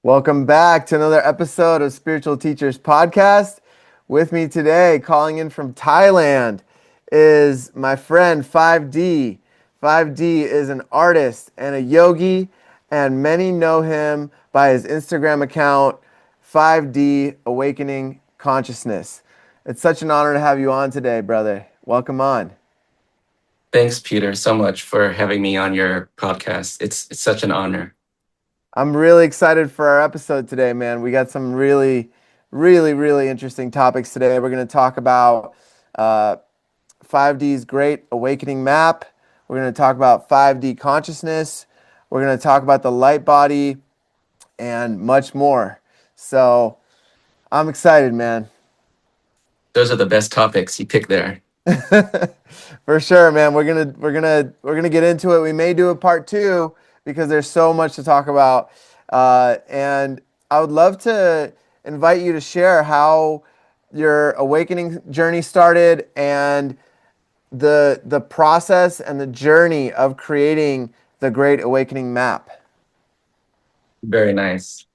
Welcome back to another episode of Spiritual Teachers Podcast. With me today, calling in from Thailand, is my friend 5D. 5D is an artist and a yogi, and many know him by his Instagram account, 5D Awakening Consciousness. It's such an honor to have you on today, brother. Welcome on. Thanks, Peter, so much for having me on your podcast. It's such an honor. I'm really excited for our episode today, man. We got some really interesting topics today. We're going to talk about 5D's Great Awakening Map. We're going to talk about 5D consciousness. We're going to talk about the light body and much more. So I'm excited, man. Those are the best topics you picked there. For sure, man. We're gonna get into it. We may do a part two because there's so much to talk about, and I would love to invite you to share how your awakening journey started and the process and the journey of creating the Great Awakening Map. Very nice.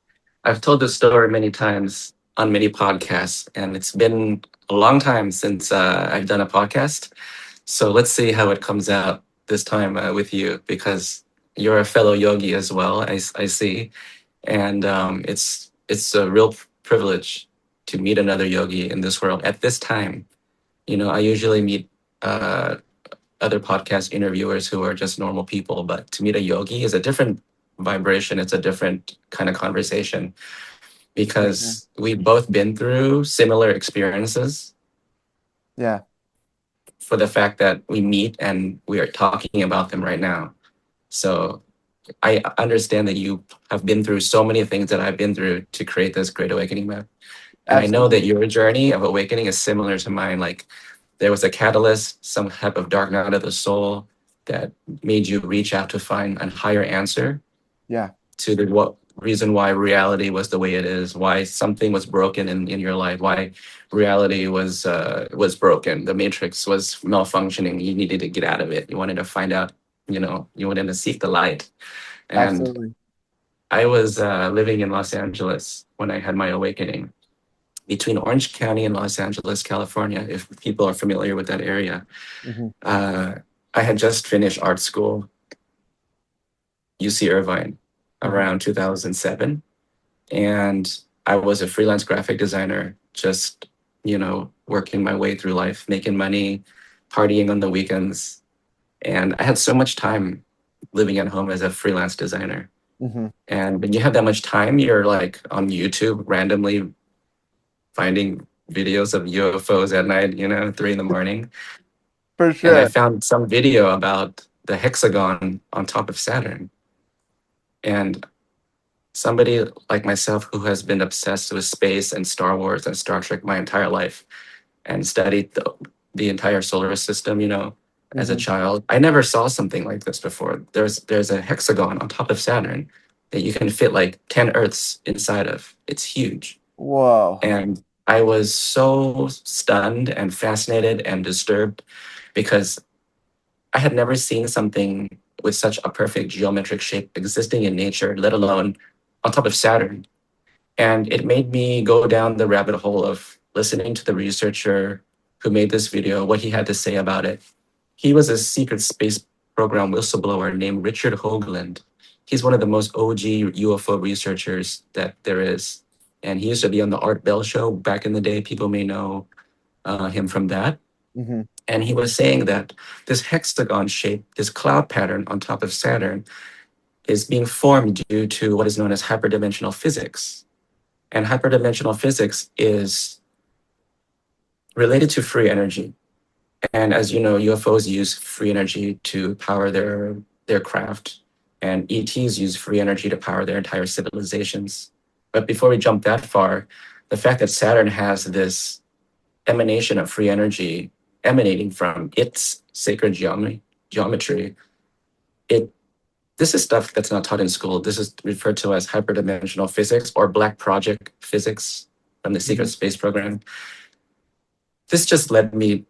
I've told this story many times on many podcasts, and it's been a long time since I've done a podcast. So let's see how it comes out this time with you, because you're a fellow yogi as well, I see. And it's a real privilege to meet another yogi in this world at this time. I usually meet other podcast interviewers who are just normal people, but to meet a yogi is a different vibration. It's a different kind of conversation Mhm. because we've both been through similar experiences Yeah, for the fact that we meet and we are talking about them right now. So I understand that you have been through so many things that I've been through to create this Great Awakening map. And I know that absolutely. your journey of awakening is similar to mine. Like there was a catalyst, some type of dark night of the soul that made you reach out to find a higher answer Yeah, to the what reason why reality was the way it is, why something was broken in your life, why reality was broken, the matrix was malfunctioning. You needed to get out of it. You wanted to find out. You wanted to seek the light. And absolutely. I was living in Los Angeles when I had my awakening, between Orange County and Los Angeles, California, if people are familiar with that area. Hmm. Uh, I had just finished art school, UC Irvine, Hmm. around 2007. And I was a freelance graphic designer, just, working my way through life, making money, partying on the weekends. And I had so much time living at home as a freelance designer. Hmm. And when you have that much time, you're like on YouTube randomly finding videos of UFOs at night, 3 in the morning. For And I sure. found some video about the hexagon on top of Saturn. And somebody like myself who has been obsessed with space and Star Wars and Star Trek my entire life and studied the entire solar system, as a Hmm. child, I never saw something like this before. There's a hexagon on top of Saturn that you can fit like 10 Earths inside of. It's huge. Whoa. And I was so stunned and fascinated and disturbed because I had never seen something with such a perfect geometric shape existing in nature, let alone on top of Saturn. And it made me go down the rabbit hole of listening to the researcher who made this video, what he had to say about it. He was a secret space program whistleblower named Richard Hoagland. He's one of the most OG UFO researchers that there is. And he used to be on the Art Bell show back in the day. People may know him from that. Hmm. And he was saying that this hexagon shape, this cloud pattern on top of Saturn, is being formed due to what is known as hyperdimensional physics. And hyperdimensional physics is related to free energy. And as you know, UFOs use free energy to power their craft, and ETs use free energy to power their entire civilizations. But before we jump that far, the fact that Saturn has this emanation of free energy emanating from its sacred geometry, it this is stuff that's not taught in school. This is referred to as hyperdimensional physics or black project physics from the secret Hmm. space program. This just led me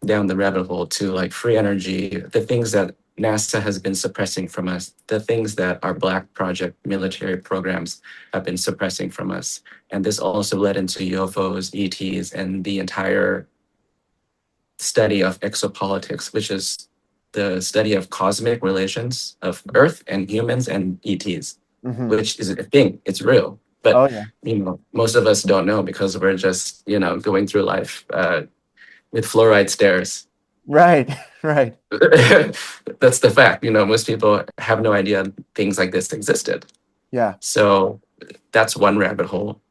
down the rabbit hole to like free energy, the things that NASA has been suppressing from us, the things that our Black Project military programs have been suppressing from us. And this also led into UFOs, ETs, and the entire study of exopolitics, which is the study of cosmic relations of Earth and humans and ETs, Hmm. which is a thing. It's real. But Oh yeah. most of us don't know because we're just going through life with fluoride stares. Right. Right. That's the fact. Most people have no idea things like this existed. Yeah. So that's one rabbit hole.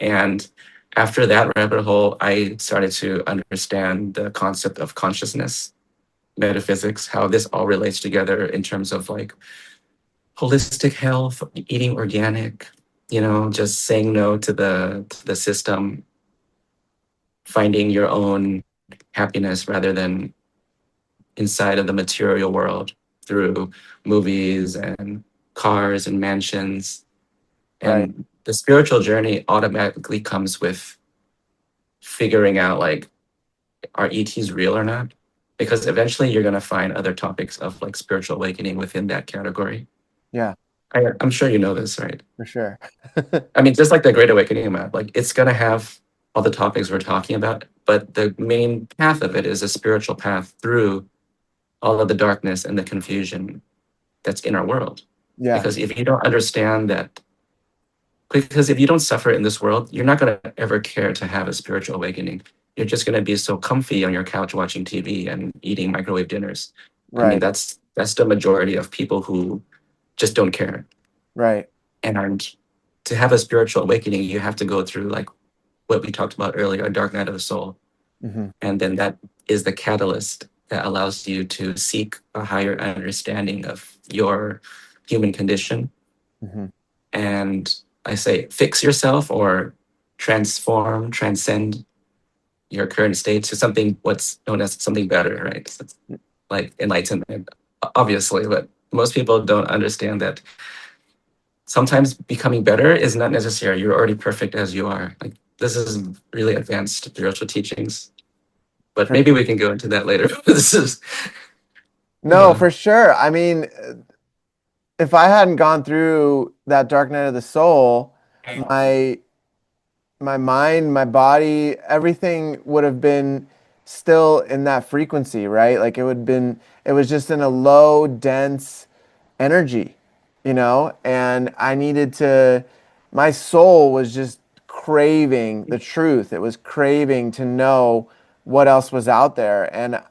And after that rabbit hole, I started to understand the concept of consciousness, metaphysics, how this all relates together in terms of like holistic health, eating organic, just saying no to the system, finding your own happiness rather than inside of the material world through movies and cars and mansions. Right. And the spiritual journey automatically comes with figuring out like, are ETs real or not? Because eventually you're going to find other topics of like spiritual awakening within that category. Yeah, I'm sure you know this, right? for sure. I mean, just like the Great Awakening map, like it's going to have all the topics we're talking about, but the main path of it is a spiritual path through all of the darkness and the confusion that's in our world. Yeah. Because if you don't understand that, because if you don't suffer in this world, you're not going to ever care to have a spiritual awakening. You're just going to be so comfy on your couch watching TV and eating microwave dinners. I mean, Right. that's the majority of people who just don't care. Right. And to have a spiritual awakening, you have to go through like what we talked about earlier, a dark night of the soul. Hmm. And then that is the catalyst that allows you to seek a higher understanding of your human condition. Hmm. And I say, fix yourself or transcend your current state to something what's known as something better, right? So it's like enlightenment, obviously, but most people don't understand that sometimes becoming better is not necessary. You're already perfect as you are. Like this is really advanced spiritual teachings, but For maybe sure. we can go into that later. This is, No, yeah, for sure. I mean, if I hadn't gone through that dark night of the soul, my my mind, my body, everything would have been still in that frequency, right? Like it was just in a low, dense energy, and I needed to, my soul was just craving the truth. It was craving to know what else was out there. And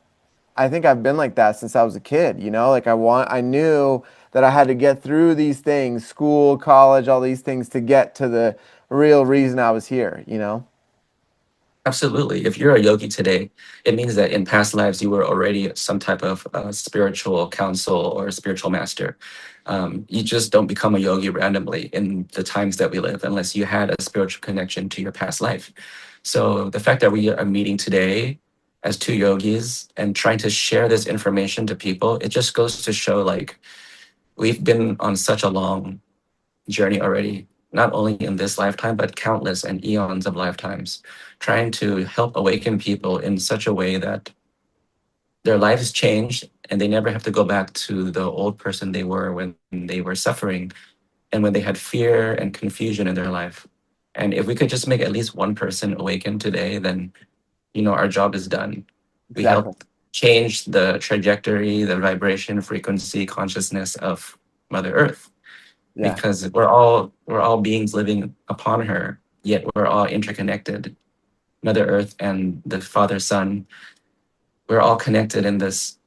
I think I've been like that since I was a kid, like I knew that I had to get through these things, school, college, all these things to get to the real reason I was here. absolutely. If you're a yogi today, it means that in past lives you were already some type of spiritual counsel or spiritual master. You just don't become a yogi randomly in the times that we live unless you had a spiritual connection to your past life. So the fact that we are meeting today as two yogis and trying to share this information to people, it just goes to show like we've been on such a long journey already, not only in this lifetime, but countless and eons of lifetimes, trying to help awaken people in such a way that their lives change and they never have to go back to the old person they were when they were suffering and when they had fear and confusion in their life. And if we could just make at least one person awaken today, then our job is done. We Exactly. helped change the trajectory, the vibration, frequency, consciousness of Mother Earth Yeah. because we're all beings living upon her, yet we're all interconnected. Mother Earth and the Father Son, we're all connected in this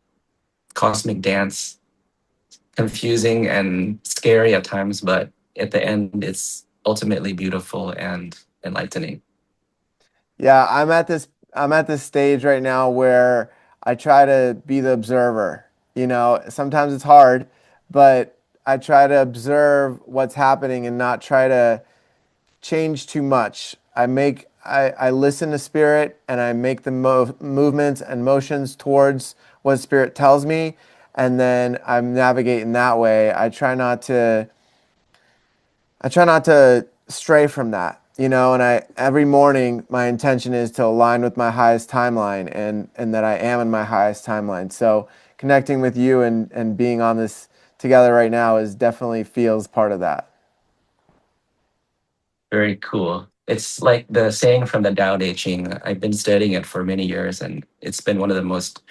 cosmic dance, confusing and scary at times, but at the end, it's ultimately beautiful and enlightening. Yeah, I'm at this stage right now where I try to be the observer. Sometimes it's hard, but I try to observe what's happening and not try to change too much. I listen to spirit and I make the movements and motions towards what spirit tells me, and then I'm navigating that way. I try not to stray from that, and I every morning my intention is to align with my highest timeline and that I am in my highest timeline. So connecting with you and being on this together right now is definitely feels part of that. Very cool. It's like the saying from the Tao Te Ching. I've been studying it for many years, and it's been one of the most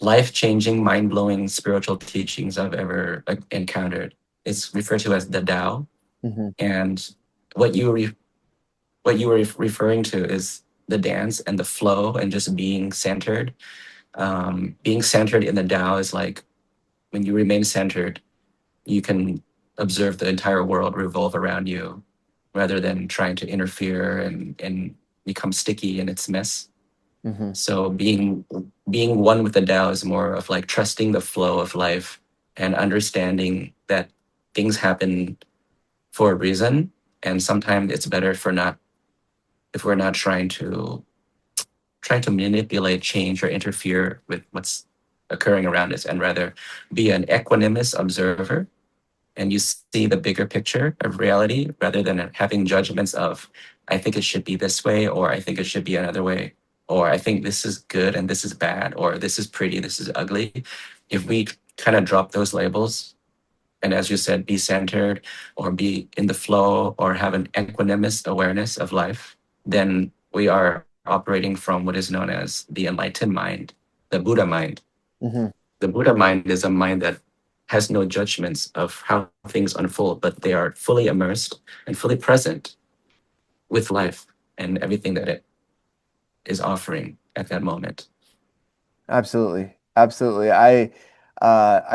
life-changing, mind-blowing spiritual teachings I've ever encountered. It's referred to as the Tao, Mm-hmm. and what you what you were referring to is the dance and the flow and just being centered. Being centered in the Tao is like when you remain centered, you can observe the entire world revolve around you rather than trying to interfere and become sticky in its mess. Mm-hmm. So being one with the Tao is more of like trusting the flow of life and understanding that things happen for a reason. And sometimes it's better for not if we're not trying to manipulate, change, or interfere with what's occurring around us, and rather be an equanimous observer and you see the bigger picture of reality rather than having judgments of, I think it should be this way, or I think it should be another way, or I think this is good and this is bad, or this is pretty, this is ugly. If we kind of drop those labels, and as you said, be centered or be in the flow or have an equanimous awareness of life, then we are operating from what is known as the enlightened mind, the Buddha mind. Mm-hmm. The Buddha mind is a mind that has no judgments of how things unfold, but they are fully immersed and fully present with life and everything that it is offering at that moment. Absolutely. Absolutely. I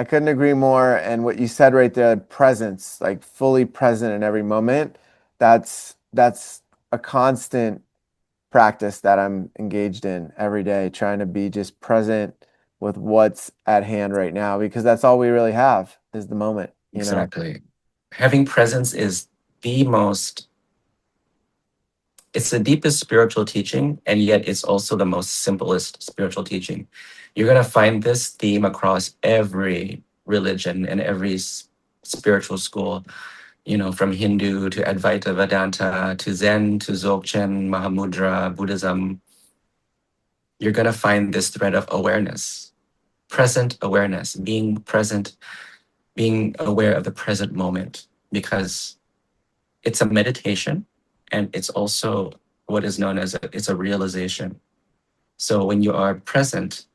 couldn't agree more. And what you said right there, presence, like fully present in every moment, that's a constant practice that I'm engaged in every day, trying to be just present with what's at hand right now, because that's all we really have is the moment, you know? Exactly. Having presence is the most, it's the deepest spiritual teaching, and yet it's also the most simplest spiritual teaching. You're going to find this theme across every religion and every spiritual school, from Hindu to Advaita Vedanta to Zen to Dzogchen, Mahamudra, Buddhism. You're going to find this thread of awareness, present awareness, being present, being aware of the present moment, because it's a meditation and it's also what is known as it's a realization. So when you are present,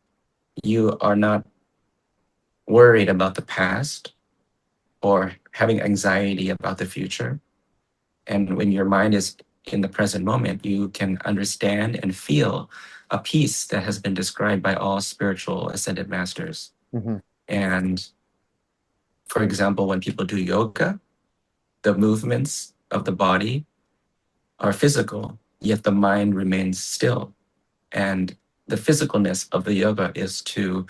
you are not worried about the past or having anxiety about the future. And when your mind is in the present moment, you can understand and feel a peace that has been described by all spiritual ascended masters. Mm-hmm. And for example, when people do yoga, the movements of the body are physical, yet the mind remains still. And the physicalness of the yoga is to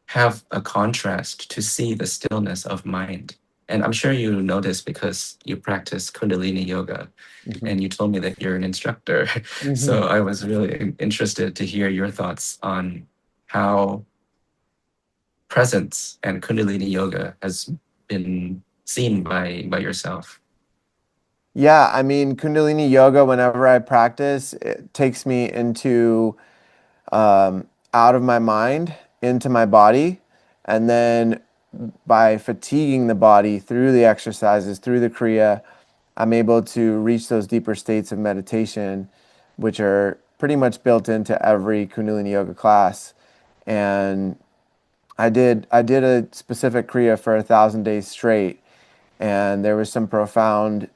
have a contrast, to see the stillness of mind. And I'm sure you know this because you practice Kundalini yoga Mm-hmm. and you told me that you're an instructor. Mm-hmm. So I was really interested to hear your thoughts on how presence and Kundalini yoga has been seen by yourself. Yeah, I mean, Kundalini yoga, whenever I practice, it takes me into out of my mind into my body. And then by fatiguing the body through the exercises, through the Kriya, I'm able to reach those deeper states of meditation, which are pretty much built into every Kundalini yoga class. And I did a specific Kriya for 1,000 days straight, and there was some profound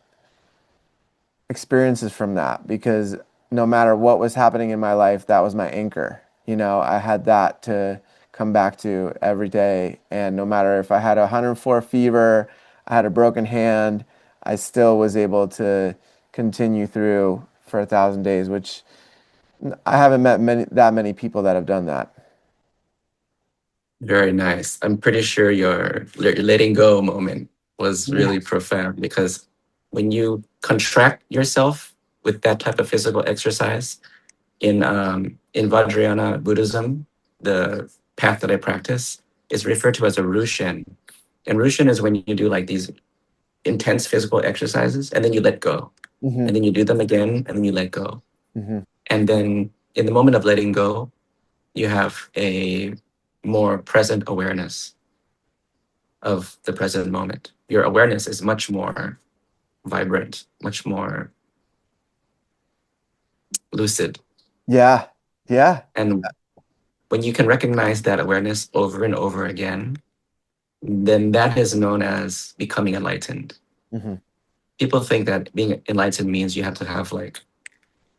experiences from that because no matter what was happening in my life, that was my anchor. You know, I had that to come back to every day. And no matter if I had a 104 fever, I had a broken hand, I still was able to continue through for 1,000 days, which I haven't met that many people that have done that. Very nice. I'm pretty sure your letting go moment was Yeah. really profound because when you contract yourself with that type of physical exercise in Vajrayana Buddhism, the path that I practice is referred to as a Rushen. And Rushen is when you do like these intense physical exercises and then you let go. Hmm. And then you do them again and then you let go. Hmm. And then in the moment of letting go, you have a more present awareness of the present moment. Your awareness is much more vibrant, much more lucid. Yeah. Yeah. And when you can recognize that awareness over and over again, then that is known as becoming enlightened. Hmm. People think that being enlightened means you have to have like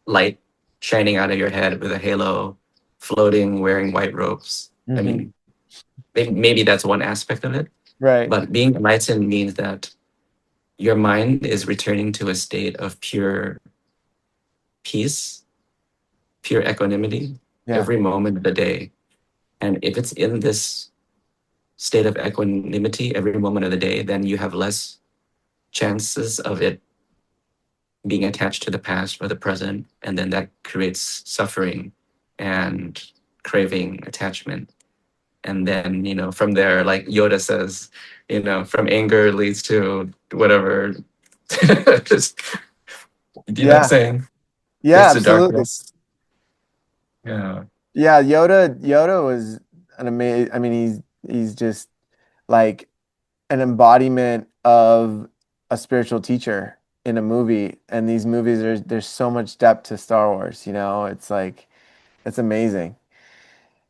light shining out of your head with a halo, floating, wearing white robes. I Hmm. mean, maybe that's one aspect of it, Right. but being enlightened means that your mind is returning to a state of pure peace, pure equanimity Yeah. every moment of the day. And if it's in this state of equanimity every moment of the day, then you have less chances of it being attached to the past or the present. And then that creates suffering and craving attachment. And then, from there, like Yoda says, from anger leads to whatever. Just, you know what I'm Yeah. saying? Yeah, Leads to absolutely. darkness. Yeah. Yeah, Yoda was an amazing, I mean, he's just like an embodiment of a spiritual teacher in a movie. And these movies there's so much depth to Star Wars, you know? It's like it's amazing.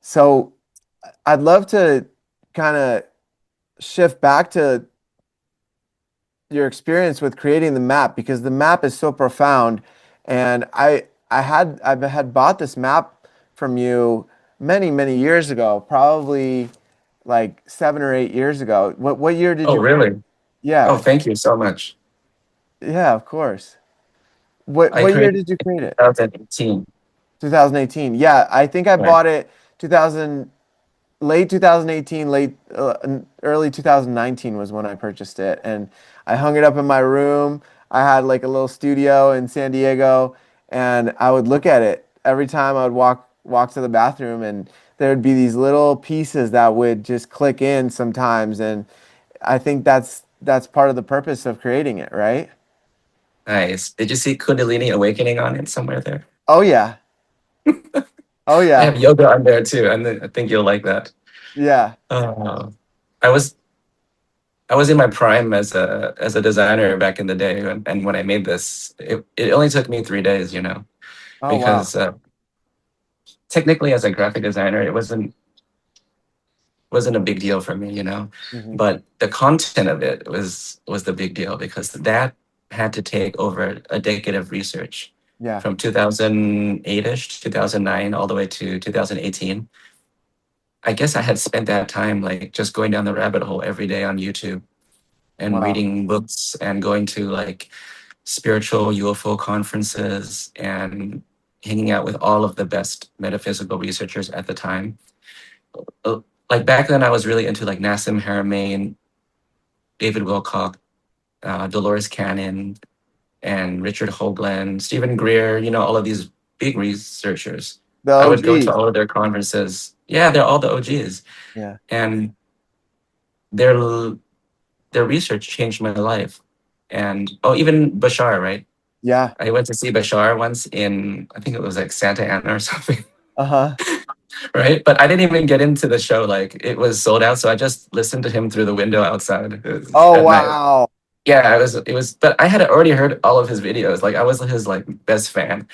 So I'd love to kind of shift back to your experience with creating the map because the map is so profound. And I had bought this map from you many years ago, probably like 7 or 8 years ago. What year did Oh, you create? really? Oh, Yeah, thank you so much. yeah, of course. What I what year created did you it create in it? 2018. 2018. Yeah, I think I Right. bought it 2000 late 2018, early 2019 was when I purchased it, and I hung it up in my room. I had like a little studio in San Diego, and I would look at it every time I would walk to the bathroom, and there would be these little pieces that would just click in sometimes, and I think that's part of the purpose of creating it, right? Nice. Did you see Kundalini Awakening on it somewhere there? Oh yeah. Oh I have yeah. yoga on there too, and I think you'll like that. Yeah. Uh, I was I was in my prime as a designer back in the day, and when I made this, it only took me 3 days, Oh wow. because technically as a graphic designer, it wasn't a big deal for me, Hmm. but the content of it was the big deal because that had to take over a decade of research Yeah. from 2008ish, 2009, all the way to 2018. I guess I had spent that time like just going down the rabbit hole every day on YouTube and Wow. reading books and going to like spiritual UFO conferences and hanging out with all of the best metaphysical researchers at the time. Uh, Like back then, I was really into like Nassim Haramein, David Wilcock, Dolores Cannon, and Richard Hoagland, Stephen Greer, all of these big researchers. The I would go to OGs. all of their conferences. Yeah, they're all the OGs. Yeah. And their their research changed my life. And oh, even Bashar, right? Yeah. I went to see Bashar once in, I think it was like Santa Ana or something, Uh-huh. right? But I didn't even get into the show. Like it was sold out. So I just listened to him through the window outside Oh at night. wow. Yeah, but I had already heard all of his videos. Like I was his like best fan.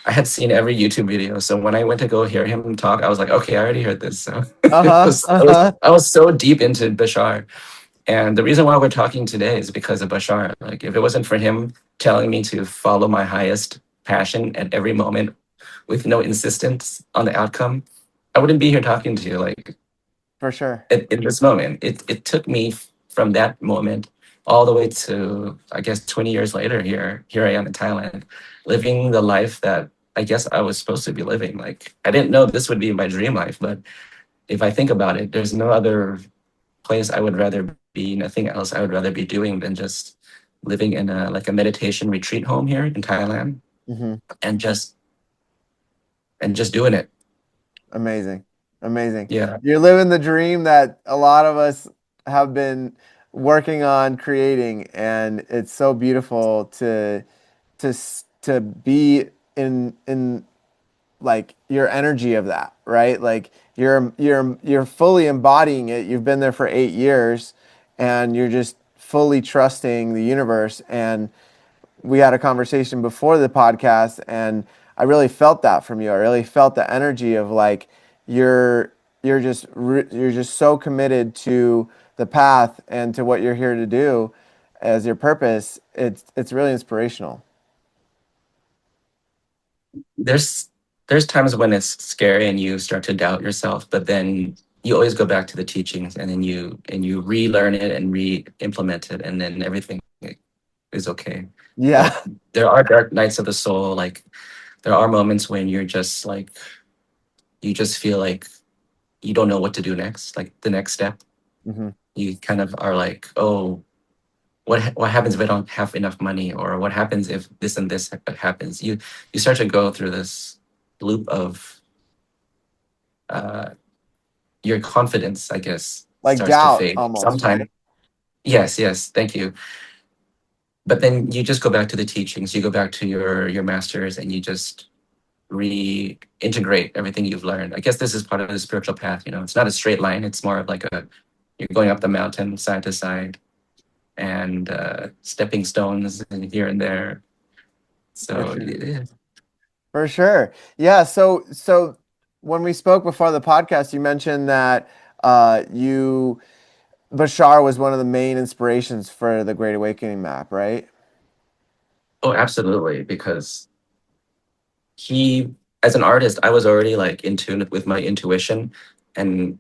I had seen every YouTube video. So when I went to go hear him talk, I was like, okay, I already heard this. So Uh-huh. Uh-huh. I was so deep into Bashar. And the reason why we're talking today is because of Bashar. Like, if it wasn't for him telling me to follow my highest passion at every moment with no insistence on the outcome, I wouldn't be here talking to you. Like, For sure. in this moment, it took me from that moment all the way to, I guess, 20 years later. Here I am in Thailand, living the life that I guess I was supposed to be living. Like, I didn't know this would be my dream life, but if I think about it, there's no other place I would rather be, nothing else I would rather be doing than just living in a like a meditation retreat home here in Thailand Hmm. and just doing it. Amazing. Amazing. Yeah. You're living the dream that a lot of us have been working on creating, and it's so beautiful to be in like your energy of that, right? Like you're fully embodying it. You've been there for 8 years, and you're just fully trusting the universe. And we had a conversation before the podcast, and I really felt that from you. I really felt the energy of like you're you're just so committed to the path and to what you're here to do as your purpose. It's really inspirational. There's there's times when it's scary and you start to doubt yourself, but then you always go back to the teachings, and then you relearn it and re-implement it, and then everything is okay. But Yeah. there are dark nights of the soul. Like there are moments when you're just like you just feel like you don't know what to do next, like the next step. Hmm. You kind of are like, oh, what happens if I don't have enough money, or what happens if this and this happens? You start to go through this loop of uh, your confidence, I guess, Like starts to doubt fade. almost, Sometimes, right? yes, yes, thank you. But then you just go back to the teachings. You go back to your masters, and you just reintegrate everything you've learned. I guess this is part of the spiritual path. It's not a straight line. It's more of like you're going up the mountain side to side, and stepping stones here and there. For So sure. yeah. For sure. Yeah. So when we spoke before the podcast, you mentioned that you Bashar was one of the main inspirations for the Great Awakening map, right? Oh, absolutely. Because he, as an artist, I was already like in tune with my intuition, and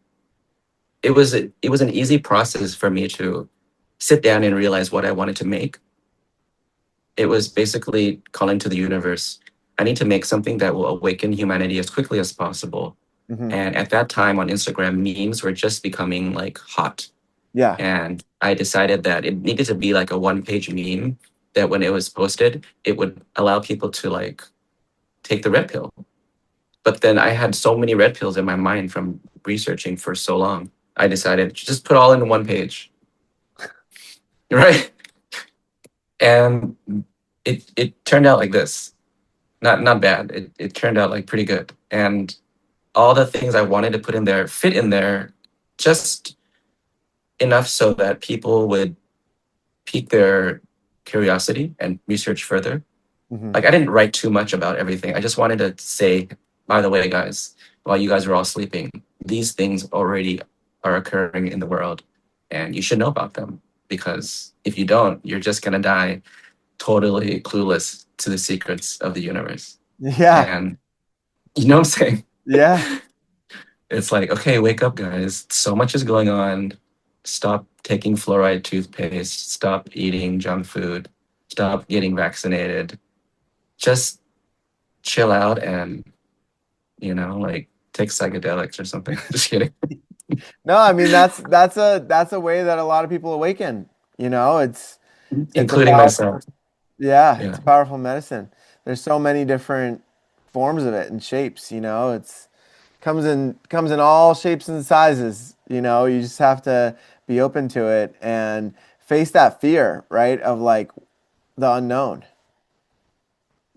it was an easy process for me to sit down and realize what I wanted to make. It was basically calling to the universe. I need to make something that will awaken humanity as quickly as possible. Hmm. And at that time on Instagram, memes were just becoming like hot. Yeah. And I decided that it needed to be like a one-page meme that when it was posted, it would allow people to like take the red pill. But then I had so many red pills in my mind from researching for so long. I decided to just put all in one page, right? And it turned out like this. Not bad. It turned out like pretty good. And all the things I wanted to put in there fit in there just enough so that people would pique their curiosity and research further. Hmm. Like I didn't write too much about everything. I just wanted to say, by the way, guys, while you guys are all sleeping, these things already are occurring in the world, and you should know about them, because if you don't, you're just gonna die totally clueless to the secrets of the universe. Yeah. And you know what I'm saying? Yeah. It's like, okay, wake up, guys. So much is going on. Stop taking fluoride toothpaste. Stop eating junk food. Stop getting vaccinated. Just chill out and, like take psychedelics or something. Just kidding. No, I mean that's a way that a lot of people awaken. It's a Including powerful, myself. yeah, it's Yeah. a powerful medicine. There's so many different forms of it and shapes, it's comes in all shapes and sizes, you just have to be open to it and face that fear, right, of like the unknown.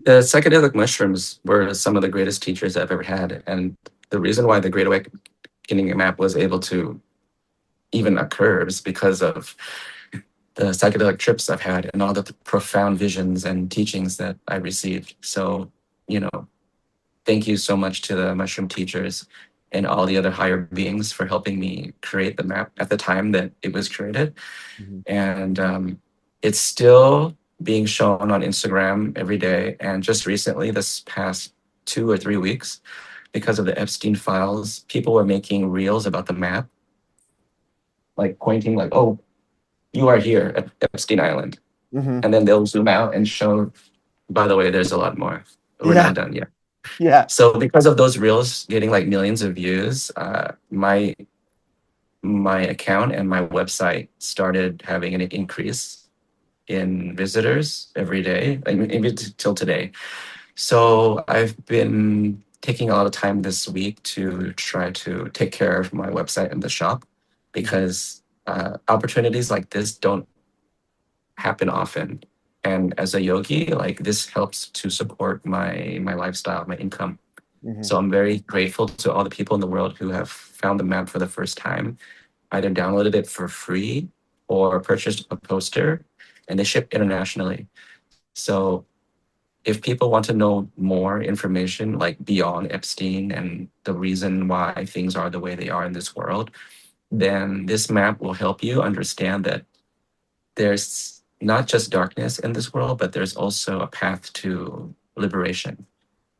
The psychedelic mushrooms were some of the greatest teachers I've ever had. And the reason why the Great Awakening map was able to even occur is because of the psychedelic trips I've had and all the profound visions and teachings that I received. So, you know, thank you so much to the mushroom teachers and all the other higher beings for helping me create the map at the time that it was created. Mhm. And it's still being shown on Instagram every day. And just recently, this past 2 or 3 weeks, because of the Epstein files, people were making reels about the map, like pointing like, oh, you are here at Epstein Island. Mhm. And then they'll zoom out and show, by the way, there's a lot more. We're Yeah. not done yet. Yeah. So because of those reels getting like millions of views, my account and my website started having an increase in visitors every day, like maybe till today. So I've been taking a lot of time this week to try to take care of my website and the shop, Mhm. because opportunities like this don't happen often. And as a yogi, like this helps to support my lifestyle, my income. Hmm. So I'm very grateful to all the people in the world who have found the map for the first time, either downloaded it for free or purchased a poster, and they ship internationally. So if people want to know more information, like beyond Epstein and the reason why things are the way they are in this world, then this map will help you understand that there's not just darkness in this world, but there's also a path to liberation,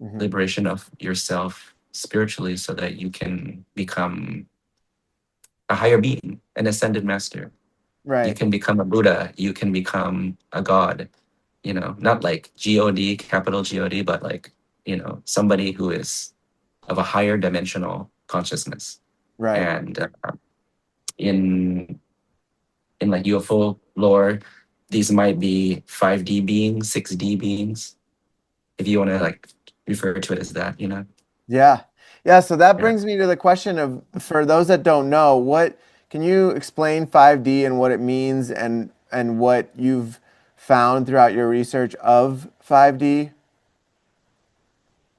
Hmm. liberation of yourself spiritually so that you can become a higher being, an ascended master. You Right. can become a Buddha, you can become a god, not like God, capital God, but like, somebody who is of a higher dimensional consciousness. Right. And in in like UFO lore, these might be 5D beings, 6D beings, if you want to like refer to it as that. Yeah. Yeah. So that Yeah. brings me to the question of, for those that don't know, what can you explain 5D and what it means and what you've found throughout your research of 5D?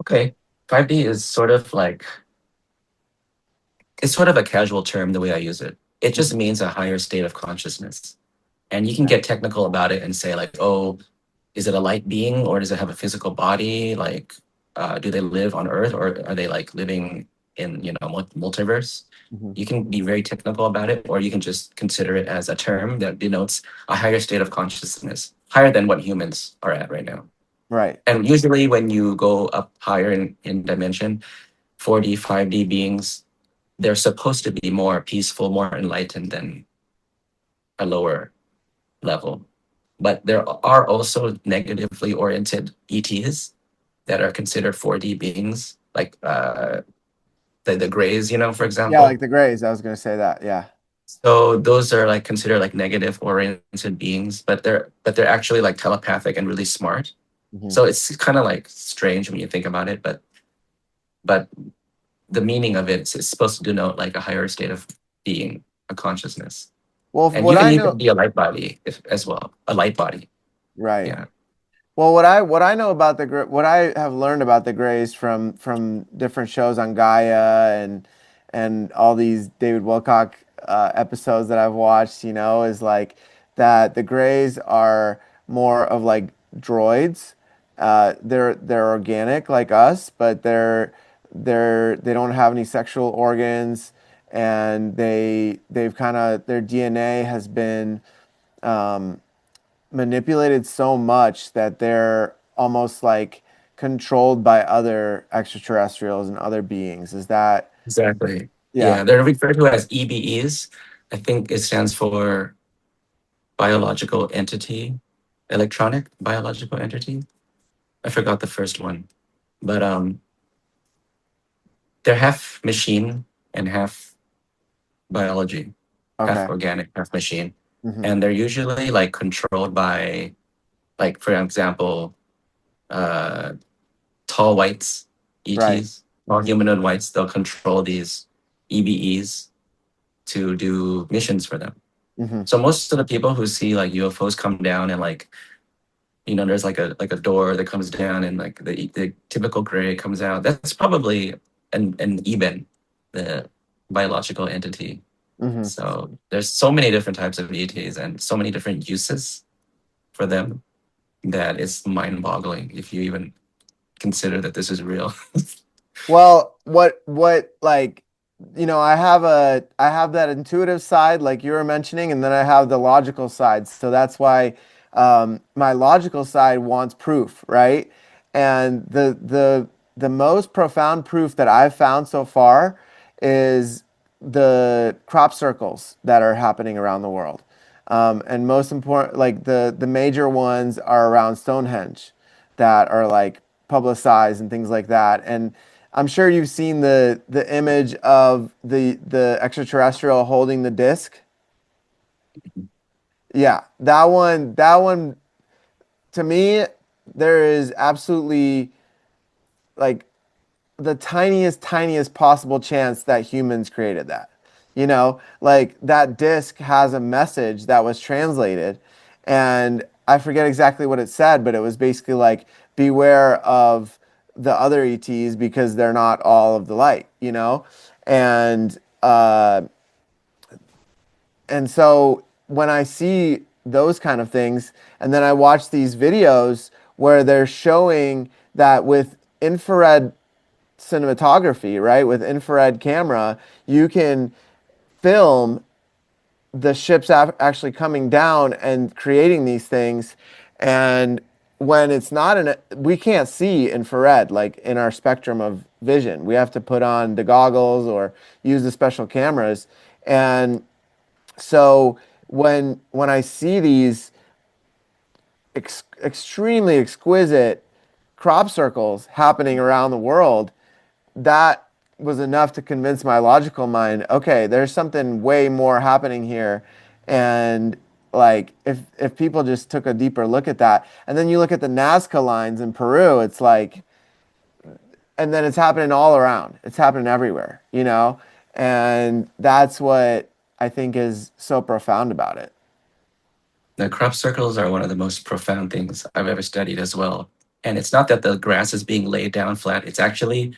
Okay. 5D is sort of like, it's sort of a casual term the way I use it. It just Mhm. means a higher state of consciousness. And you can get technical about it and say like, oh, is it a light being or does it have a physical body? Like, do they live on Earth or are they like living in multiverse? Mhm. You can be very technical about it, or you can just consider it as a term that denotes a higher state of consciousness, higher than what humans are at right now. Right. And usually, when you go up higher in dimension, 4D, 5D beings, they're supposed to be more peaceful, more enlightened than a lower level. But there are also negatively oriented ETs that are considered 4D beings, like the Greys, for Yeah, like example. the Greys. I was going to say that. Yeah. So those are like considered like negative oriented beings, but they're actually like telepathic and really smart. Hmm. So it's kind of like strange when you think about it, but the meaning of it is supposed to denote like a higher state of being, a consciousness. Well, And what you can I even know, be a light body as well, a light body. right. Yeah, Well, what I know about what I have learned about the Greys from different shows on Gaia and all these David Wilcock episodes that I've watched, is like that the Greys are more of like droids. They're organic like us, but they don't have any sexual organs, and they've kind of their DNA has been um, manipulated so much that they're almost like controlled by other extraterrestrials and other beings. Is that, exactly. yeah, Yeah, they're referred to as EBEs. I think it stands for biological entity, electronic biological entity. I forgot the first one, but they're half machine and half biology, half okay. organic, half machine, Hmm. and they're usually like controlled by, like for example, uh, tall whites, Right. ETs, tall Hmm. humanoid whites. They'll control these EBEs to do missions for them. Hmm. So most of the people who see like UFOs come down and like there's like a door that comes down and like the typical gray comes out. That's probably an eben, the biological entity. Hmm. So there's so many different types of ETs and so many different uses for them that it's mind-boggling if you even consider that this is real. Well, what like, I have that intuitive side like you were mentioning, and then I have the logical side. So that's why my logical side wants proof, right? And the most profound proof that I've found so far is the crop circles that are happening around the world. And most important, like the major ones are around Stonehenge that are like publicized and things like that. And I'm sure you've seen the image of the extraterrestrial holding the disc. Yeah, that one to me, there is absolutely like the tiniest possible chance that humans created that. Like that disc has a message that was translated, and I forget exactly what it said, but it was basically like, beware of the other ETs because they're not all of the light, you know? And uh, and so when I see those kind of things, and then I watch these videos where they're showing that with infrared cinematography, right, with infrared camera, you can film the ships actually coming down and creating these things. And when it's not we can't see infrared like in our spectrum of vision. We have to put on the goggles or use the special cameras. And so when I see these extremely exquisite crop circles happening around the world, that was enough to convince my logical mind, okay, there's something way more happening here. And like if people just took a deeper look at that, and then you look at the Nazca lines in Peru, it's like, and then it's happening all around. It's happening everywhere, you know? And that's what I think is so profound about it. The crop circles are one of the most profound things I've ever studied as well. And it's not that the grass is being laid down flat, it's actually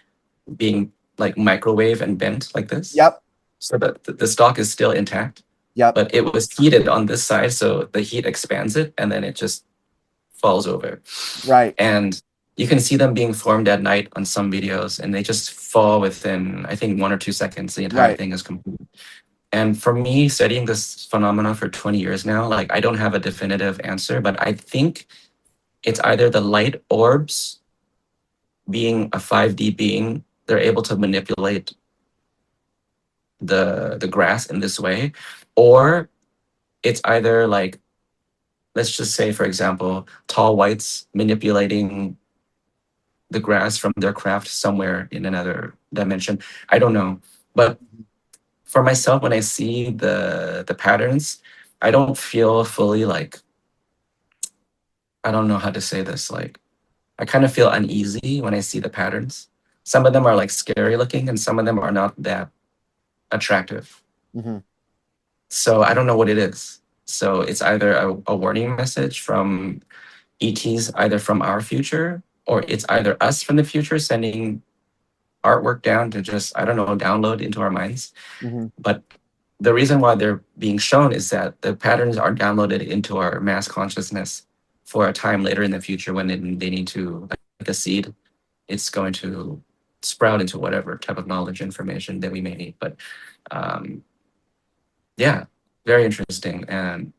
being like microwave and bent like this. Yep. So that the stalk is still intact, Yep. but it was heated on this side. So the heat expands it and then it just falls over. Right. And you can see them being formed at night on some videos and they just fall within, I think, 1 or 2 seconds. The entire Right. thing is complete. And for me, studying this phenomena for 20 years now, like I don't have a definitive answer, but I think it's either the light orbs being a 5D being, they're able to manipulate the grass in this way, or it's either like, let's just say, for example, tall whites manipulating the grass from their craft somewhere in another dimension. I don't know. But for myself, when I see the patterns, I don't feel fully like, I don't know how to say this. Like, I kind of feel uneasy when I see the patterns. Some of them are like scary looking, and some of them are not that attractive. Mm-hmm. So I don't know what it is. So it's either a warning message from ETs, either from our future, or it's either us from the future sending artwork down to just, I don't know, download into our minds. Mm-hmm. But the reason why they're being shown is that the patterns are downloaded into our mass consciousness for a time later in the future when they need to, like a seed, it's going to sprout into whatever type of knowledge information that we may need. But um, yeah, very interesting. And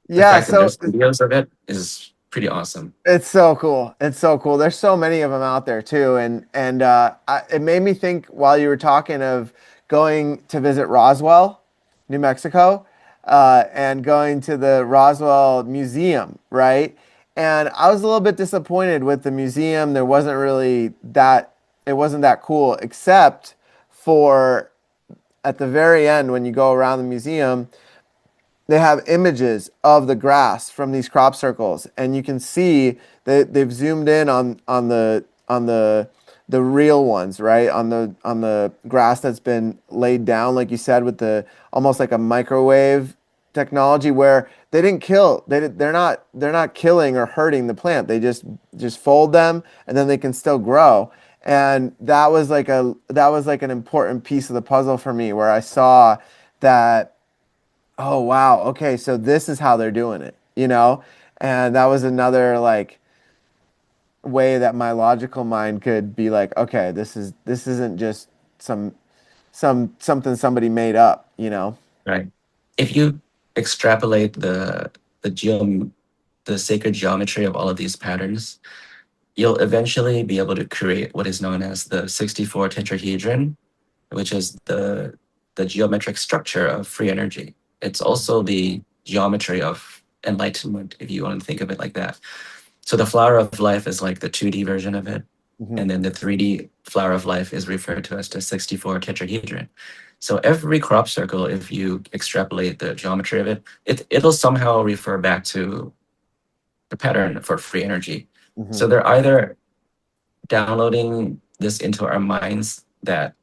the Yeah. fact that So there's videos of it is pretty awesome. it's so cool. It's so cool. There's so many of them out there too, and it made me think while you were talking of going to visit Roswell, New Mexico, and going to the Roswell Museum, right? And I was a little bit disappointed with the museum. There wasn't really that. It wasn't that cool, except for at the very end when you go around the museum they have images of the grass from these crop circles, and you can see they've zoomed in on the real ones, right? On the grass that's been laid down, like you said, with the almost like a microwave technology where they didn't kill they're not killing or hurting the plant. They just fold them and then they can still grow. And that was like an important piece of the puzzle for me where I saw that, oh wow, okay, so this is how they're doing it, you know? And that was another like way that my logical mind could be like, okay, this isn't just something somebody made up, you know? Right. If you extrapolate the the sacred geometry of all of these patterns, you'll eventually be able to create what is known as the 64 tetrahedron, which is the geometric structure of free energy. It's also the geometry of enlightenment, if you want to think of it like that. So the flower of life is like the 2D version of it. Hmm. And then the 3D flower of life is referred to as the 64 tetrahedron. So every crop circle, if you extrapolate the geometry of it, it'll somehow refer back to the pattern for free energy. Hmm. So they're either downloading this into our minds that,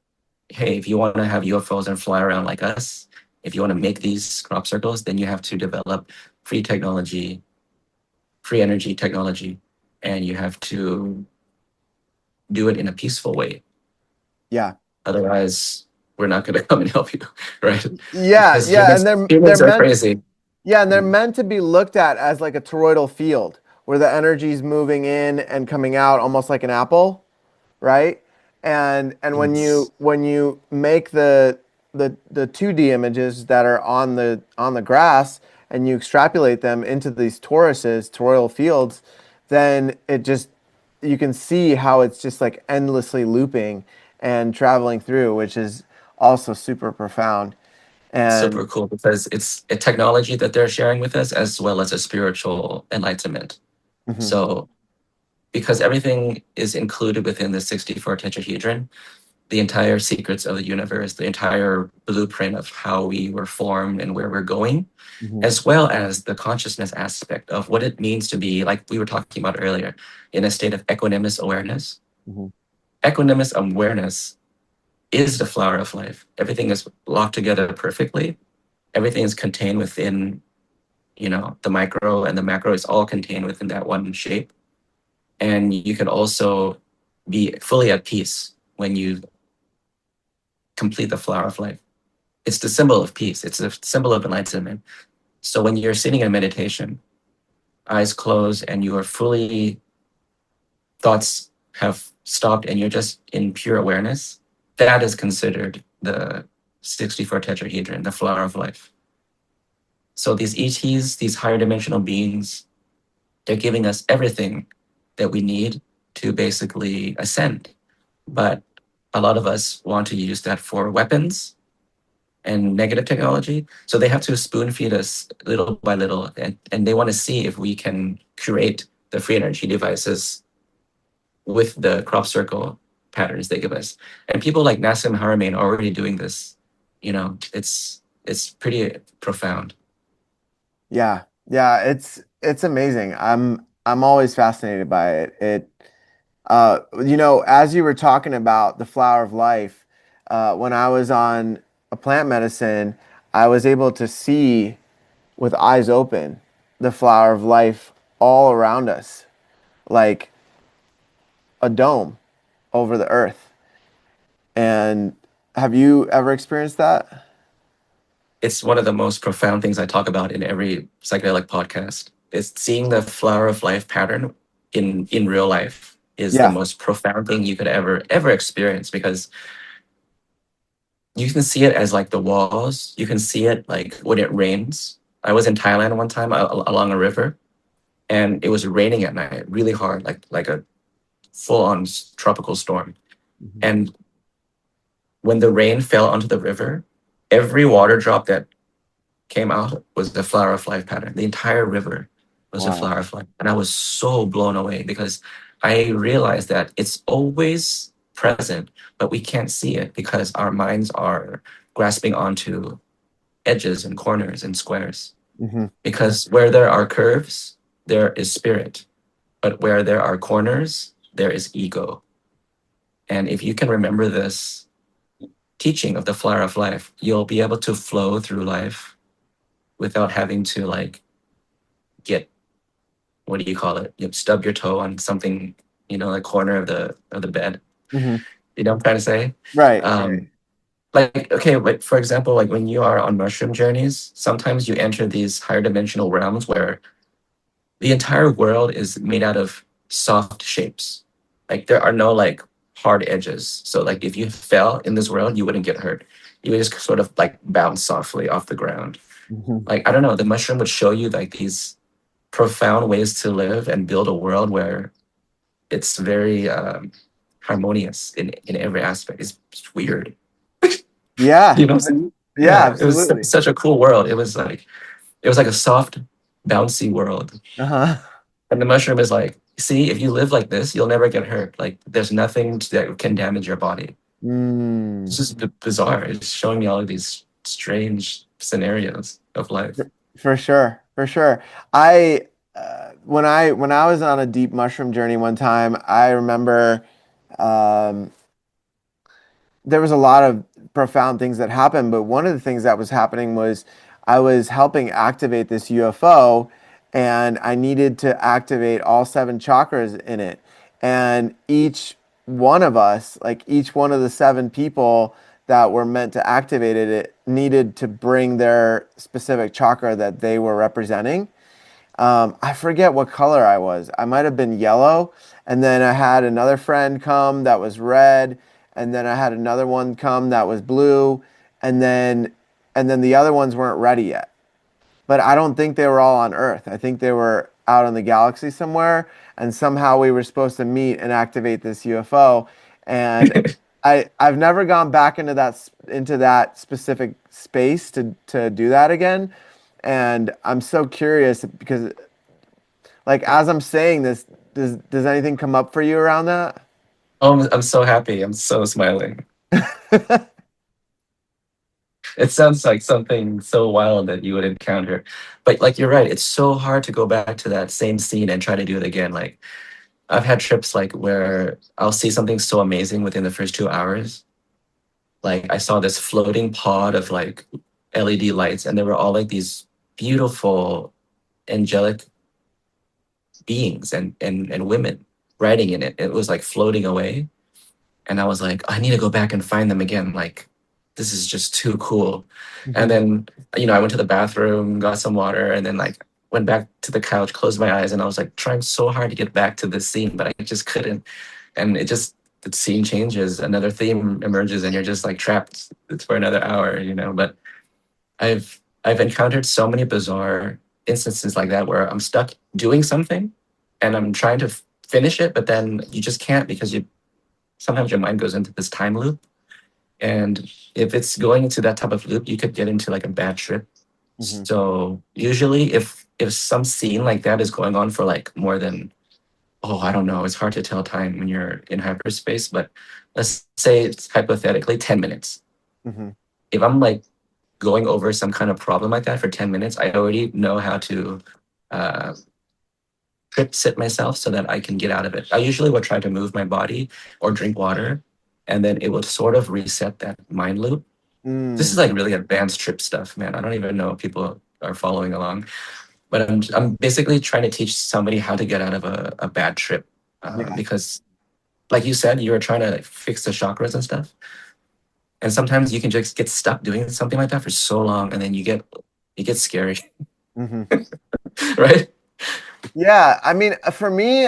hey, if you want to have UFOs and fly around like us, if you want to make these crop circles, then you have to develop free technology, free energy technology, and you have to do it in a peaceful way. Yeah. Otherwise, we're not going to come and help you, right? Yeah, Because yeah, and they're humans are meant crazy. yeah, and they're Mm. meant to be looked at as like a toroidal field where the energy's moving in and coming out almost like an apple, right? And Yes. when you make the 2D images that are on the grass and you extrapolate them into these toruses, toroidal fields, then it just you can see how it's just like endlessly looping and traveling through, which is also super profound. Super And cool because it's a technology that they're sharing with us as well as a spiritual enlightenment. mhm, So because everything is included within the 64 tetrahedron, the entire secrets of the universe, the entire blueprint of how we were formed and where we're going, mhm, as well as the consciousness aspect of what it means to be, like we were talking about earlier, in a state of equanimous awareness. mhm, Equanimous awareness is the flower of life. Everything is locked together perfectly. Everything is contained within, the micro, and the macro is all contained within that one shape. And you can also be fully at peace when you complete the flower of life. It's the symbol of peace. It's a symbol of enlightenment. So when you're sitting in meditation, eyes closed, and you are fully, thoughts have stopped, and you're just in pure awareness, that is considered the 64 tetrahedron, the flower of life. So these ETs, these higher dimensional beings, they're giving us everything that we need to basically ascend. But a lot of us want to use that for weapons and negative technology. So they have to spoon feed us little by little. And they want to see if we can create the free energy devices with the crop circle patterns they give us. And people like Nassim Haramein are already doing this. It's pretty profound. yeah, yeah, it's amazing. I'm always fascinated by it. As you were talking about the flower of life, when I was on a plant medicine, I was able to see with eyes open the flower of life all around us, like a dome over the earth. And have you ever experienced that? It's one of the most profound things I talk about in every psychedelic podcast. Is seeing the flower of life pattern in real life is the Yeah. most profound thing you could ever experience, because you can see it as like the walls. You can see it like when it rains. I was in Thailand one time along a river, and it was raining at night really hard, like a full on tropical storm. Mhm. And when the rain fell onto the river, every water drop that came out was the flower of life pattern. The entire river was a Wow. flower of life. And I was so blown away because I realized that it's always present, but we can't see it because our minds are grasping onto edges and corners and squares. Hmm. Because where there are curves, there is spirit. But where there are corners, there is ego. And if you can remember this teaching of the flower of life, you'll be able to flow through life without having to like get, what do you call it? You stub your toe on something, like corner of the bed. Hmm. You know what I'm trying to say? Right. Right. Um, like, okay, but for example, like when you are on mushroom journeys, sometimes you enter these higher dimensional realms where the entire world is made out of soft shapes. Like there are no like hard edges. So like if you fell in this world, you wouldn't get hurt. You would just sort of like bounce softly off the ground. Hmm. Like I don't know, the mushroom would show you like these profound ways to live and build a world where it's very harmonious in every aspect. It's weird. Yeah. You know what I'm saying? Yeah, Yeah, it was absolutely. such a cool world. It was like a soft, bouncy world. Uh-huh. And the mushroom is like, see, if you live like this, you'll never get hurt. Like there's nothing that can damage your body. It's Mm. just bizarre. It's showing me all of these strange scenarios of life. For sure, for sure. I when I was on a deep mushroom journey one time, I remember um, there was a lot of profound things that happened, but one of the things that was happening was I was helping activate this UFO, and I needed to activate all seven chakras in it, and each one of us, like each one of the seven people that were meant to activate it needed to bring their specific chakra that they were representing. I forget what color I was. I might have been yellow. And then I had another friend come that was red. And then I had another one come that was blue. And then the other ones weren't ready yet. But I don't think they were all on Earth. I think they were out in the galaxy somewhere. And somehow we were supposed to meet and activate this UFO. And I've never gone back into that specific space to do that again. And I'm so curious because, like, as I'm saying this, does anything come up for you around that? Oh, I'm so happy. I'm so smiling. It sounds like something so wild that you would encounter. But like you're right, it's so hard to go back to that same scene and try to do it again. Like I've had trips like where I'll see something so amazing within the first 2 hours. Like I saw this floating pod of like LED lights, and they were all like these beautiful angelic beings and women riding in it. It was like floating away. And I was like, I need to go back and find them again. Like, this is just too cool. And Mhm. then, I went to the bathroom, got some water, and then like went back to the couch, closed my eyes, and I was like trying so hard to get back to this scene, but I just couldn't. And the scene changes, another theme emerges, and you're just like trapped for another hour. But I've encountered so many bizarre instances like that where I'm stuck doing something and I'm trying to finish it, but then you just can't because you sometimes your mind goes into this time loop. And if it's going into that type of loop, you could get into like a bad trip. Mhm. So usually if some scene like that is going on for like more than, oh, I don't know, it's hard to tell time when you're in hyperspace, but let's say it's hypothetically 10 minutes. Mhm. If I'm like going over some kind of problem like that for 10 minutes, I already know how to uh, trip sit myself so that I can get out of it. I usually would try to move my body or drink water, and then it would sort of reset that mind loop. This is Mm. like really advanced trip stuff, man. I don't even know if people are following along, but I'm basically trying to teach somebody how to get out of a bad trip, Yeah. because, like you said, you were trying to fix the chakras and stuff, and sometimes you can just get stuck doing something like that for so long, and then you get scary, Mhm. right? Yeah, I mean, for me,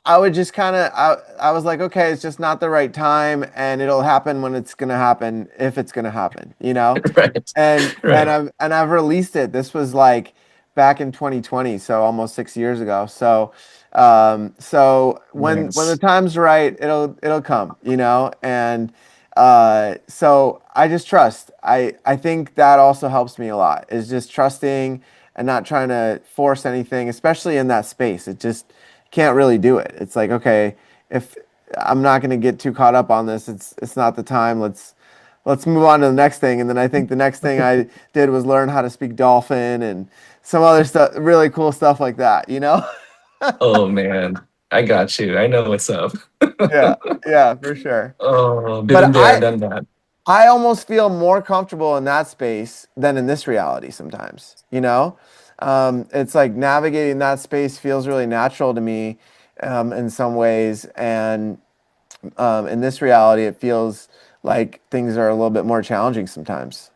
I would just kind of I was like, okay, it's just not the right time, and it'll happen when it's gonna happen, if it's gonna happen, you know? Right, And right. I've released it. This was like back in 2020, so almost 6 years ago. So when the Yes. time's right, it'll come, you know? And so I just trust. I think that also helps me a lot, is just trusting and not trying to force anything, especially in that space. It just can't really do it. It's like, okay, if I'm not going to get too caught up on this, it's not the time. Let's move on to the next thing. And then I think the next thing I did was learn how to speak dolphin and some other stuff, really cool stuff like that, you know? Oh man, I got you. I know what's up. Yeah, yeah, for sure. Oh, But been there, done that. I almost feel more comfortable in that space than in this reality sometimes, you know? It's like navigating that space feels really natural to me in some ways. And in this reality, it feels like things are a little bit more challenging sometimes.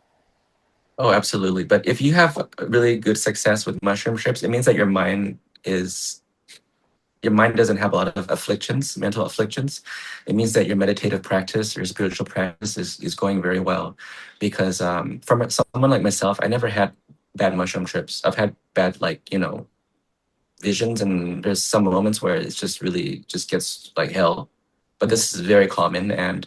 Oh, absolutely. But if you have really good success with mushroom trips, it means that your mind doesn't have a lot of afflictions, mental afflictions. It means that your meditative practice, your spiritual practice is going very well. Because from someone like myself, I never had bad mushroom trips. I've had bad, like, visions, and there's some moments where it's just really just gets like hell. But Mhm. this is very common, and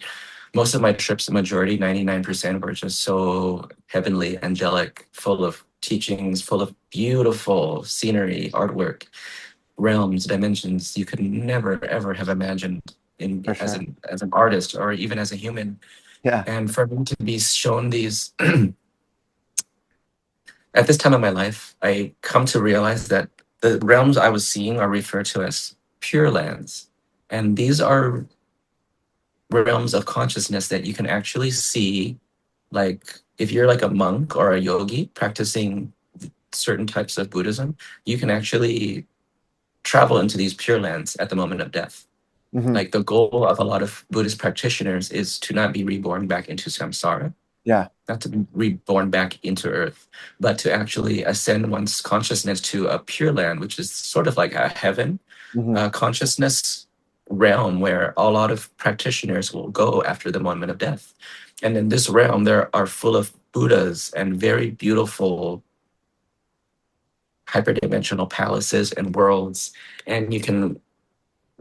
most of my trips, the majority, 99%, were just so heavenly, angelic, full of teachings, full of beautiful scenery, artwork, realms, dimensions you could never ever have imagined in For as sure. an artist or even as a human. Yeah. And for me to be shown these at this time of my life, I come to realize that the realms I was seeing are referred to as pure lands. And these are realms of consciousness that you can actually see, like if you're like a monk or a yogi practicing certain types of Buddhism, you can actually travel into these pure lands at the moment of death. Hmm. Like the goal of a lot of Buddhist practitioners is to not be reborn back into samsara, Yeah. not to be reborn back into earth, but to actually ascend one's consciousness to a pure land, which is sort of like a heaven, Hmm. consciousness realm where a lot of practitioners will go after the moment of death. And in this realm, there are full of Buddhas and very beautiful hyperdimensional palaces and worlds. And you can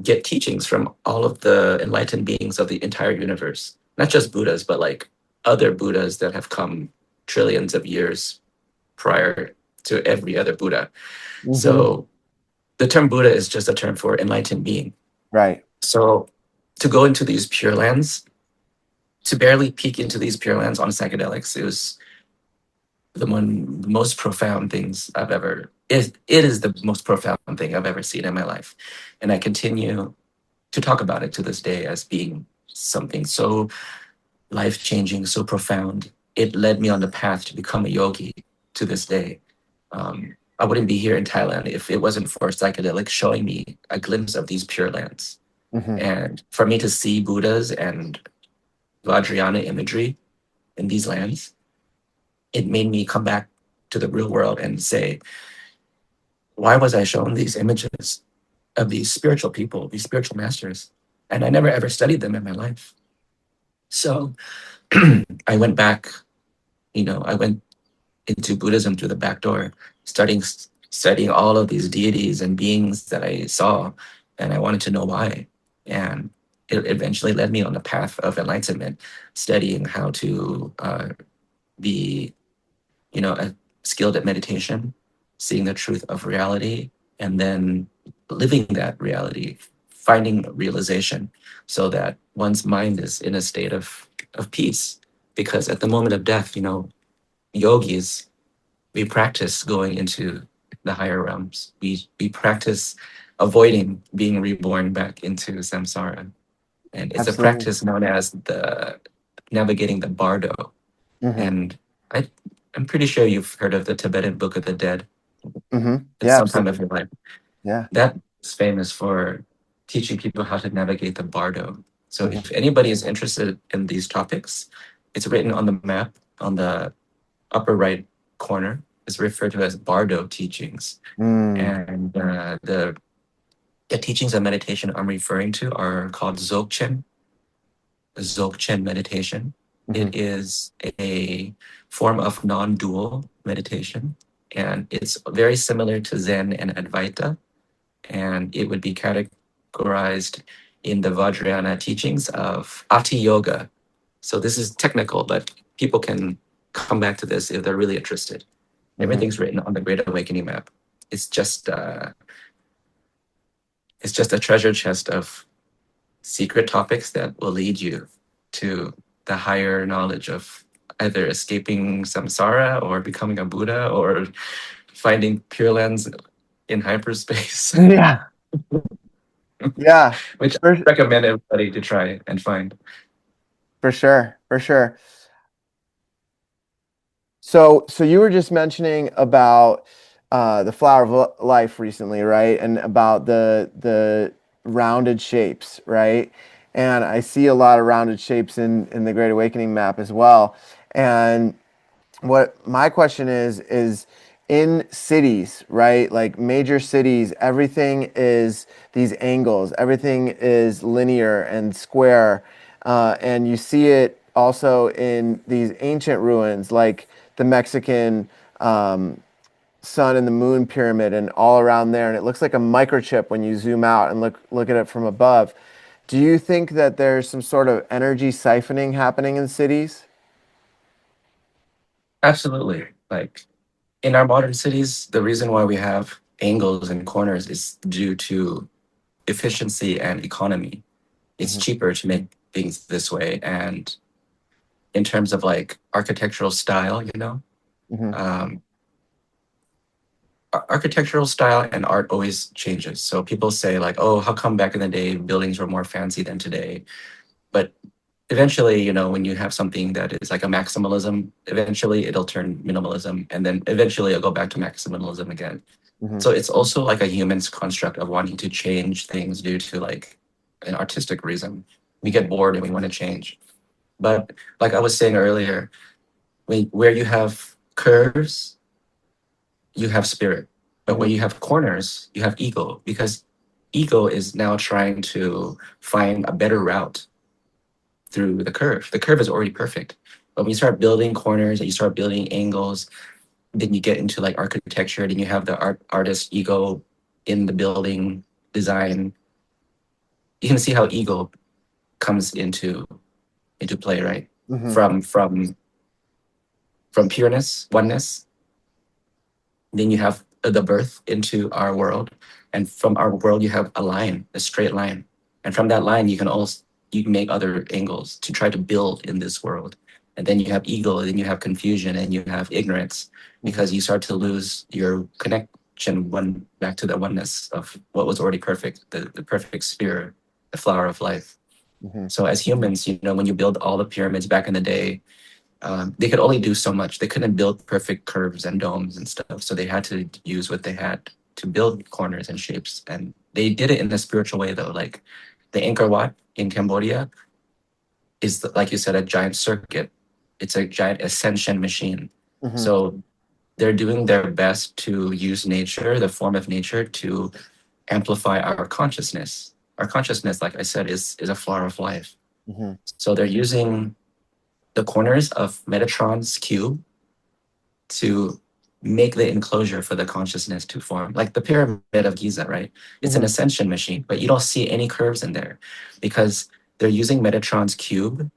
get teachings from all of the enlightened beings of the entire universe, not just Buddhas, but like other Buddhas that have come trillions of years prior to every other Buddha. Hmm. So the term Buddha is just a term for enlightened being. Right. So to go into these pure lands, to barely peek into these pure lands on psychedelics, it was the most profound things I've ever. It is the most profound thing I've ever seen in my life, and I continue to talk about it to this day as being something so life changing, so profound. It led me on the path to become a yogi to this day. I wouldn't be here in Thailand if it wasn't for psychedelics showing me a glimpse of these pure lands. Hmm. And for me to see Buddhas and Vajrayana imagery in these lands, it made me come back to the real world and say, why was I shown these images of these spiritual people, these spiritual masters? And I never ever studied them in my life. So I went back, I went into Buddhism through the back door, studying all of these deities and beings that I saw, and I wanted to know why. And it eventually led me on the path of enlightenment, studying how to be, skilled at meditation, seeing the truth of reality, and then living that reality, finding realization, so that one's mind is in a state of peace. Because at the moment of death, yogis, we practice going into the higher realms. We practice avoiding being reborn back into samsara. And it's a Absolutely. practice known as the navigating the bardo. Hmm. And I, I'm pretty sure you've heard of the Tibetan Book of the Dead Hmm. at Yeah. some time of Absolutely. your life. Yeah. That is famous for teaching people how to navigate the bardo. So Hmm. if anybody is interested in these topics, it's written on the map on the upper right corner. Is referred to as bardo teachings. Mm. And the teachings of meditation I'm referring to are called Dzogchen meditation. Hmm. It is a form of non-dual meditation, and it's very similar to Zen and Advaita, and it would be categorized in the Vajrayana teachings of Ati Yoga. So this is technical, but people can come back to this if they're really interested. Hmm. Everything's written on the Great Awakening map. It's just a treasure chest of secret topics that will lead you to the higher knowledge of either escaping samsara or becoming a Buddha or finding Pure Lands in hyperspace, Yeah. Yeah. which For, I recommend everybody to try and find. for sure. For sure. So you were just mentioning about the flower of life recently, right? And about the rounded shapes, right? And I see a lot of rounded shapes in the Great Awakening map as well. And what my question is in cities, right? Like major cities, everything is these angles, everything is linear and square. And you see it also in these ancient ruins, like the Mexican sun and the moon pyramid and all around there. And it looks like a microchip when you zoom out and look at it from above. Do you think that there's some sort of energy siphoning happening in cities? Absolutely. Like in our modern cities, the reason why we have angles and corners is due to efficiency and economy. It's Hmm. cheaper to make things this way. And in terms of like architectural style, Hmm. um, architectural style and art always changes. So people say like, oh, how come back in the day buildings were more fancy than today? But eventually, when you have something that is like a maximalism, eventually it'll turn minimalism, and then eventually it'll go back to maximalism again. Hmm. So it's also like a human's construct of wanting to change things due to like an artistic reason. We get bored and we want to change. But like I was saying earlier, where you have curves, you have spirit. But where Mhm. you have corners, you have ego, because ego is now trying to find a better route through the curve. The curve is already perfect. But when you start building corners and you start building angles, then you get into like architecture, then you have the artist ego in the building design. You can see how ego comes into play, right? Mhm. From pureness, oneness, then you have the birth into our world, and from our world you have a line, a straight line, and from that line you can make other angles to try to build in this world. And then you have ego, and then you have confusion, and you have ignorance, Mhm. because you start to lose your connection one back to the oneness of what was already perfect, the perfect sphere, the flower of life. Mhm. So as humans, when you build all the pyramids back in the day, they could only do so much. They couldn't build perfect curves and domes and stuff. So they had to use what they had to build corners and shapes. And they did it in a spiritual way, though. Like the Angkor Wat in Cambodia is, like you said, a giant circuit. It's a giant ascension machine. Mhm. So they're doing their best to use nature, the form of nature, to amplify our consciousness. Our consciousness, like I said, is a flower of life. Mhm. So they're using the corners of Metatron's cube to make the enclosure for the consciousness to form. Like the pyramid of Giza, right? It's an Mhm. ascension machine, but you don't see any curves in there because they're using Metatron's cube.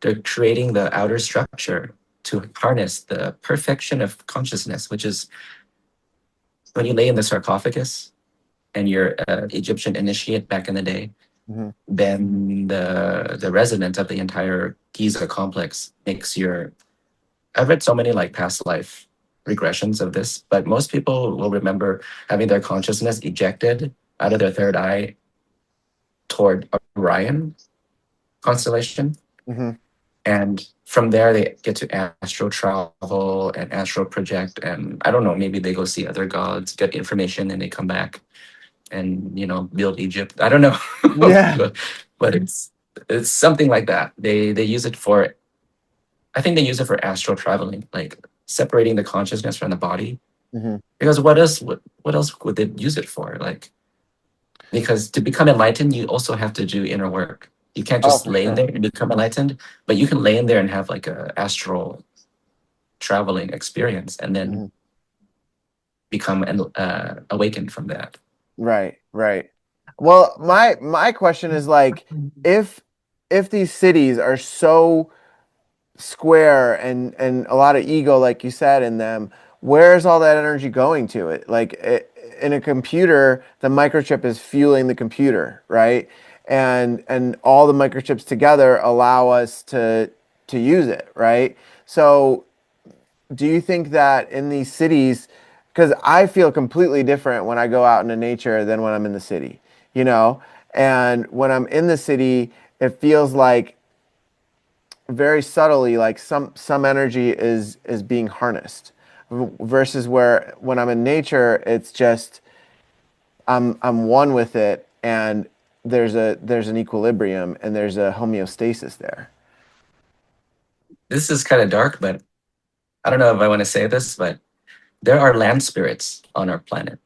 They're creating the outer structure to harness the perfection of consciousness, which is when you lay in the sarcophagus and you're an Egyptian initiate back in the day, Mhm. then the resident of the entire Giza complex makes your. I've read so many like past life regressions of this, but most people will remember having their consciousness ejected out of their third eye toward Orion constellation. Mhm. And from there, they get to astral travel and astral project. And I don't know, maybe they go see other gods, get information, and they come back and, build Egypt. I don't know. Yeah. But it's something like that. They use it for, I think they use it for astral traveling, like separating the consciousness from the body. Mhm. Because what else would they use it for? Like, because to become enlightened, you also have to do inner work. You can't Oh, just for lay in sure. there and become enlightened, but you can lay in there and have like a astral traveling experience, and then Mhm. become awakened from that. Right. Right. Well, my question is like, if if these cities are so square and a lot of ego, like you said, in them, where's all that energy going to it? Like in a computer, the microchip is fueling the computer, right? And all the microchips together allow us to use it, right? So do you think that in these cities, because I feel completely different when I go out into nature than when I'm in the city, you know? And when I'm in the city, it feels like very subtly like some energy is being harnessed versus where when I'm in nature, it's just I'm one with it, and there's an equilibrium and there's a homeostasis there. This is kind of dark, but I don't know if I want to say this, but there are land spirits on our planet.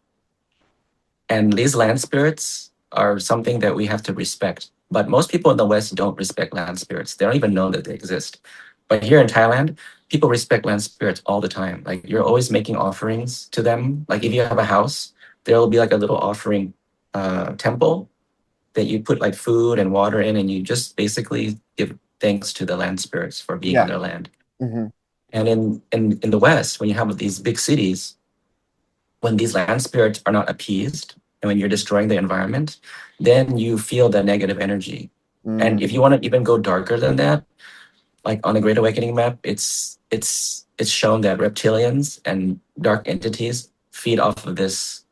And these land spirits are something that we have to respect. But most people in the West don't respect land spirits. They don't even know that they exist. But here in Thailand, people respect land spirits all the time. Like you're always making offerings to them. Like if you have a house, there will be like a little offering temple that you put like food and water in, and you just basically give thanks to the land spirits for being on Yeah. their land. Hmm. And in the West, when you have these big cities, when these land spirits are not appeased and when you're destroying the environment, then you feel the negative energy. And Mm. if you want to even go darker than that, like on the Great Awakening map, it's shown that reptilians and dark entities feed off of this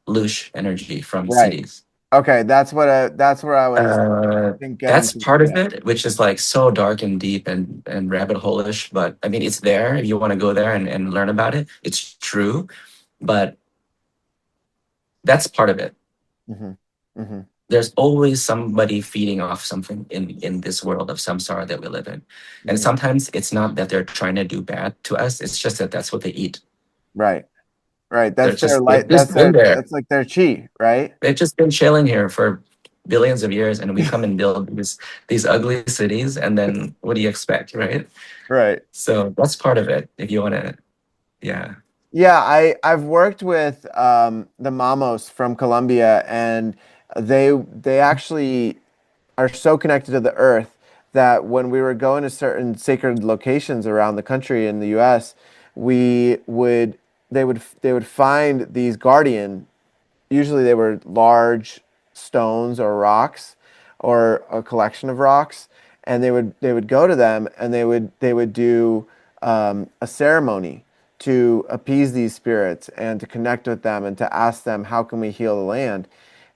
loosh energy from Right. cities. Okay, that's where I was, I think, getting That's to. part of Yeah. it, which is like so dark and deep and rabbit hole-ish. But I mean, it's there if you want to go there and learn about it. It's true, but that's part of it. Hmm. Mm-hmm. There's always somebody feeding off something in this world of samsara that we live in. And Mm-hmm. sometimes it's not that they're trying to do bad to us, it's just that that's what they eat. Right. Right. They're That's their just they've light. just been there. That's like their chi, right? They've just been chilling here for billions of years, and we come and build these ugly cities, and then what do you expect, right? Right. So that's part of it. If you want to, yeah. Yeah, I've worked with the Mamos from Colombia, and they actually are so connected to the earth that when we were going to certain sacred locations around the country in the US, we would they would find these guardian. Usually they were large stones or rocks or a collection of rocks, and they would go to them and they would do a ceremony to appease these spirits and to connect with them and to ask them how can we heal the land.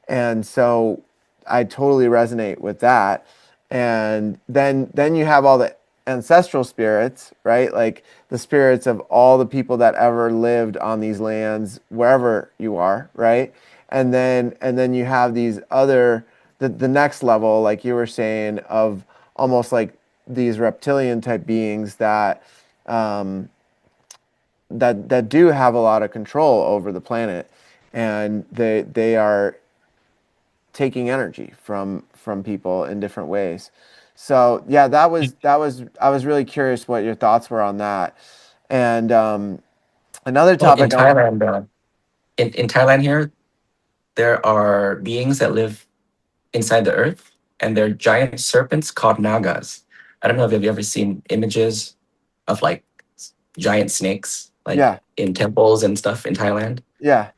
And so I totally resonate with that. And then you have all the ancestral spirits, right? Like the spirits of all the people that ever lived on these lands, wherever you are, right? And then you have these other the next level, like you were saying, of almost like these reptilian type beings that that do have a lot of control over the planet, and they are taking energy from people in different ways. So yeah, that was I was really curious what your thoughts were on that. And another Well, in topic I want. Thailand, in Thailand here, there are beings that live inside the earth, and they're giant serpents called nagas. I don't know if you've ever seen images of like giant snakes, like Yeah, in temples and stuff in Thailand. yeah.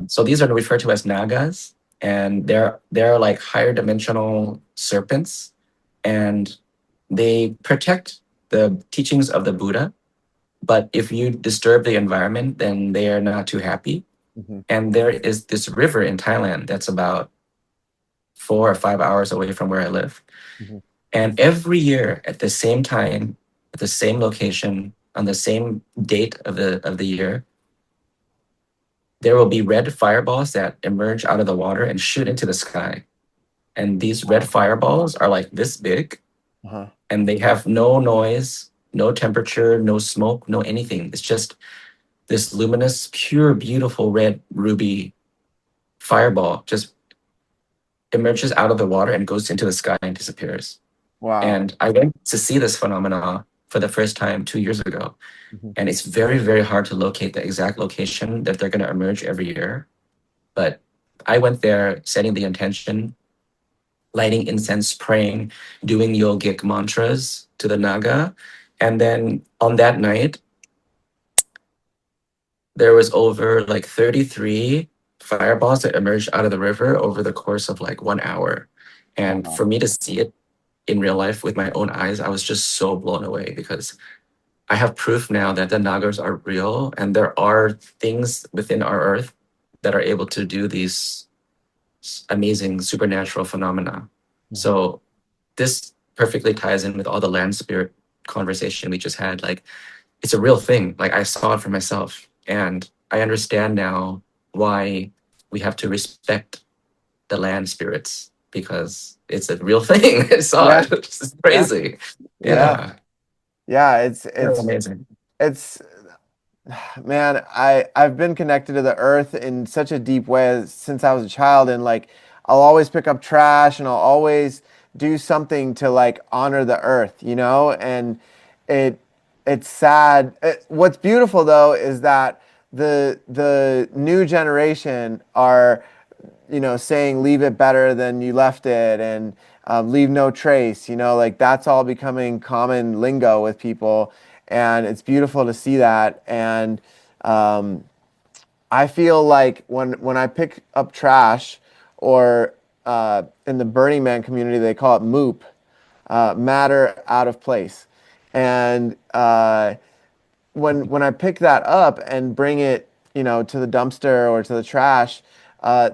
So these are referred to as nagas, and they're like higher dimensional serpents, and they protect the teachings of the Buddha. But if you disturb the environment, then they are not too happy. Hmm. And there is this river in Thailand that's about 4 or 5 hours away from where I live. Hmm. And every year at the same time, at the same location, on the same date of the year, there will be red fireballs that emerge out of the water and shoot into the sky. And these red Wow. fireballs are like this big, Uh-huh. and they have no noise, no temperature, no smoke, no anything. It's just this luminous, pure, beautiful red ruby fireball just emerges out of the water and goes into the sky and disappears. Wow. And I went to see this phenomena for the first time 2 years ago. Hmm. And it's very, very hard to locate the exact location that they're going to emerge every year. But I went there setting the intention, lighting incense, praying, doing yogic mantras to the Naga. And then on that night, there was over like 33 fireballs that emerged out of the river over the course of like 1 hour. And Wow. for me to see it in real life with my own eyes, I was just so blown away because I have proof now that the Nagas are real, and there are things within our earth that are able to do these amazing supernatural phenomena. Hmm. So this perfectly ties in with all the land spirit conversation we just had. Like, it's a real thing. Like, I saw it for myself, and I understand now why we have to respect the land spirits, because it's a real thing. I saw Yeah. it. It's Yeah. crazy. Yeah. Yeah, Yeah. really amazing. It's man, I've been connected to the earth in such a deep way since I was a child, and like I'll always pick up trash and I'll always do something to like honor the earth, you know? And it it's sad. What's beautiful though is that the new generation are, you know, saying leave it better than you left it, and leave no trace, you know, like that's all becoming common lingo with people. And it's beautiful to see that. And um, I feel like when I pick up trash, or in the Burning Man community, they call it moop, matter out of place. And when I pick that up and bring it, you know, to the dumpster or to the trash,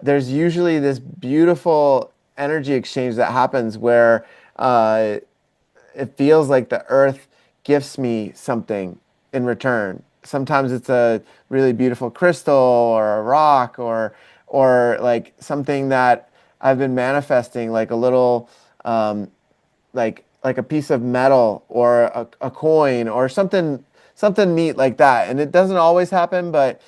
there's usually this beautiful energy exchange that happens where it feels like the earth gifts me something in return. Sometimes it's a really beautiful crystal or a rock, or like something that I've been manifesting like a little like a piece of metal or a coin or something neat like that. And it doesn't always happen, but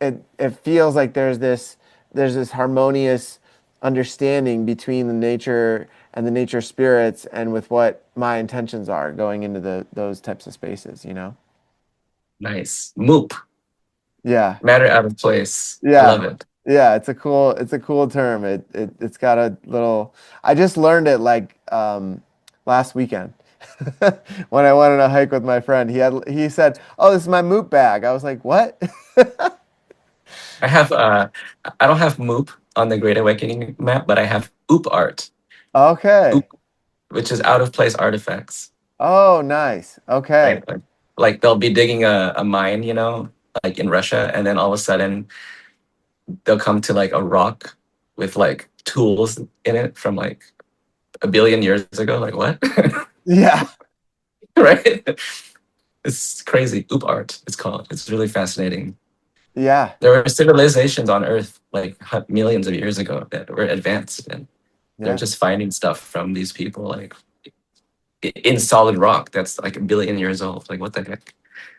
it feels like there's this harmonious understanding between the nature and the nature spirits and with what my intentions are going into those types of spaces, you know? Nice. Moop. Yeah. Matter out of place. I Yeah. love it. Yeah, it's a cool term. It's got a little I just learned it like last weekend. When I went on a hike with my friend. He said, "Oh, this is my moop bag." I was like, "What?" I have I don't have Moop on the Great Awakening map, but I have Oop art. Okay. Oop, which is out of place artifacts. Oh, nice. Okay. Right? Like they'll be digging a mine, you know, like in Russia, and then all of a sudden they'll come to like a rock with like tools in it from like a billion years ago. Like what? Yeah. Right? It's crazy. Oop art, it's called. It's really fascinating. Yeah. There were civilizations on Earth like millions of years ago that were advanced, and they're Yeah. just finding stuff from these people like in solid rock that's like a billion years old. Like what the heck?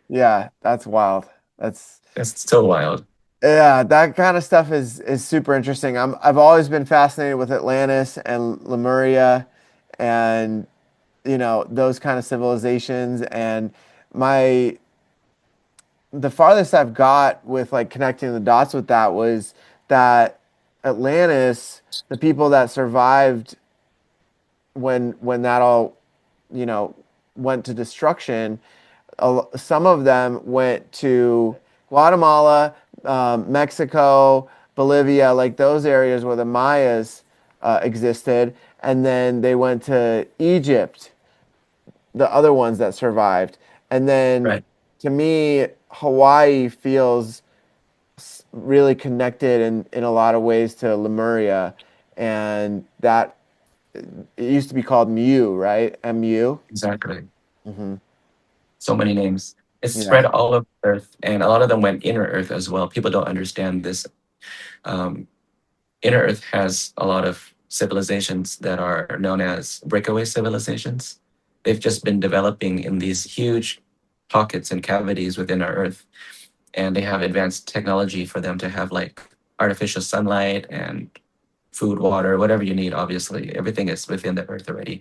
Yeah, that's wild. That's That's so wild. Yeah, that kind of stuff is super interesting. I've always been fascinated with Atlantis and Lemuria and those kind of civilizations and my the farthest I've got with like connecting the dots with that was that Atlantis, the people that survived when that all, you know, went to destruction, some of them went to Guatemala, Mexico, Bolivia, like those areas where the Mayas existed, and then they went to Egypt, the other ones that survived. And then Right. to me, Hawaii feels really connected in a lot of ways to Lemuria. And that it used to be called Mu, right? MU. Exactly. Hmm. So many names. It's Yeah. spread all over Earth, and a lot of them went inner Earth as well. People don't understand this. Um, inner Earth has a lot of civilizations that are known as breakaway civilizations. They've just been developing in these huge pockets and cavities within our Earth, and they have advanced technology for them to have like artificial sunlight and food, water, whatever you need. Obviously, everything is within the Earth already.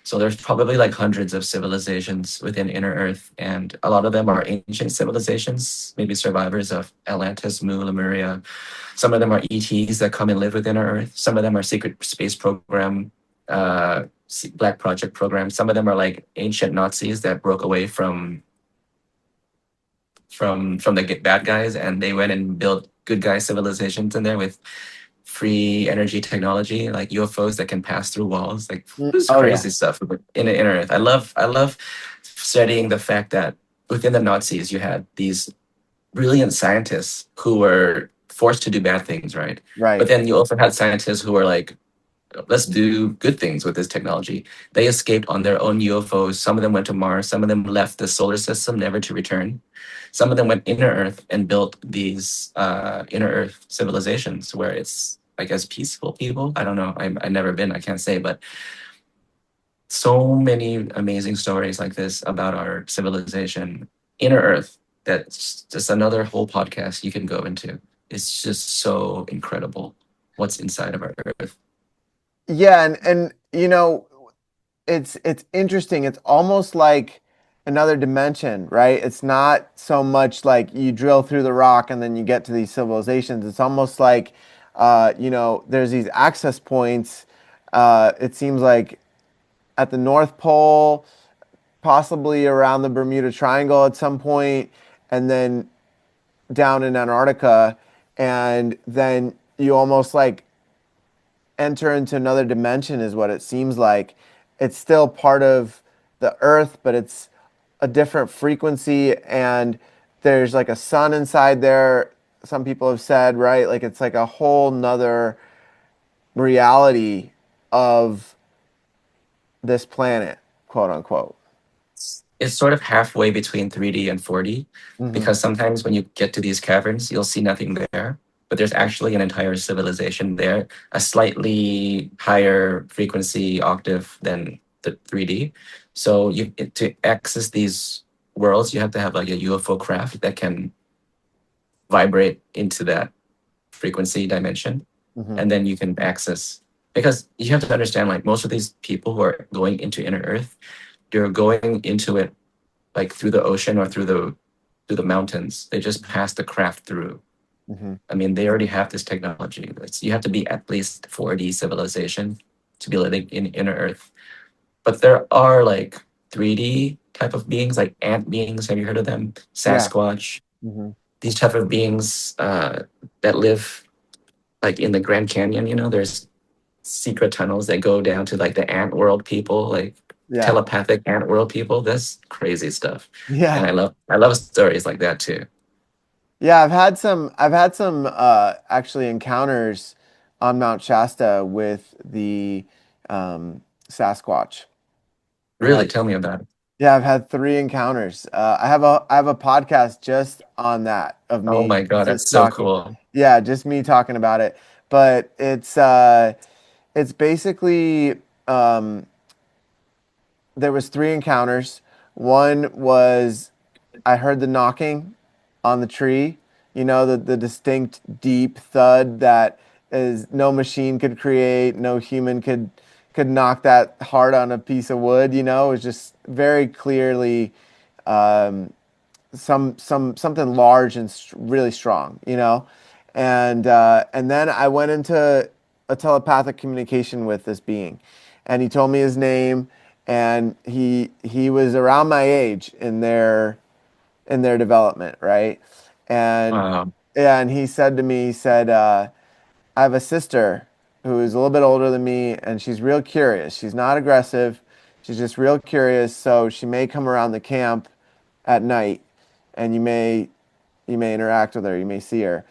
So there's probably like hundreds of civilizations within inner Earth, and a lot of them are ancient civilizations, maybe survivors of Atlantis, Mu, Lemuria. Some of them are ETs that come and live within our Earth. Some of them are secret space program, Black Project program. Some of them are like ancient Nazis that broke away from the bad guys, and they went and built good guy civilizations in there with free energy technology, like UFOs that can pass through walls, like this Oh yeah. crazy stuff in the inner Earth. I love studying the fact that within the Nazis you had these brilliant scientists who were forced to do bad things, right? But Right. then you also had scientists who were like, let's do good things with this technology. They escaped on their own UFOs. Some of them went to Mars. Some of them left the solar system, never to return. Some of them went inner Earth and built these inner Earth civilizations where it's, I guess, peaceful people. I don't know. I've never been. I can't say, but so many amazing stories like this about our civilization, inner Earth. That's just another whole podcast you can go into. It's just so incredible what's inside of our Earth. Yeah, and it's interesting. It's almost like another dimension, right? It's not so much like you drill through the rock and then you get to these civilizations. It's almost like there's these access points. It seems like at the North Pole, possibly around the Bermuda Triangle at some point, and then down in Antarctica, and then you almost like enter into another dimension is what it seems like. It's still part of the earth, but it's a different frequency and there's like a sun inside there. Some people have said, right? Like it's like a whole nother reality of this planet, quote unquote. It's sort of halfway between 3D and 4D Hmm. because sometimes when you get to these caverns, you'll see nothing there. but there's actually an entire civilization there, a slightly higher frequency octave than the 3D. So to access these worlds, you have to have like a UFO craft that can vibrate into that frequency dimension, Hmm. and then you can access. Because you have to understand, like most of these people who are going into inner Earth, they're going into it like through the ocean or through the mountains. They just pass the craft through. Hmm. I mean, they already have this technology. You have to be at least 4D civilization to be living in inner Earth. But there are like 3D type of beings, like ant beings. Have you heard of them? Yeah. Sasquatch. Hmm. These type of beings that live like in the Grand Canyon. There's secret tunnels that go down to like the ant world people, like Yeah. telepathic ant world people. That's crazy stuff, and Yeah. I love stories like that too. Yeah, I've had some actually encounters on Mount Shasta with the Sasquatch. I've Really, had tell me about it. Yeah, I've had three encounters. I have a podcast just on that of Oh me my god, just that's so talking. cool. Yeah, just me talking about it. But it's basically um there was three encounters. One was I heard the knocking on the tree, the distinct deep thud that is no machine could create, no human could knock that hard on a piece of wood, it was just very clearly um, something large and really strong, and then I went into a telepathic communication with this being, and he told me his name, and he was around my age in their development, right? And Wow. yeah, and he said to me, he said, I have a sister who is a little bit older than me, and she's real curious. She's not aggressive. She's just real curious. So she may come around the camp at night, and you may interact with her. You may see her.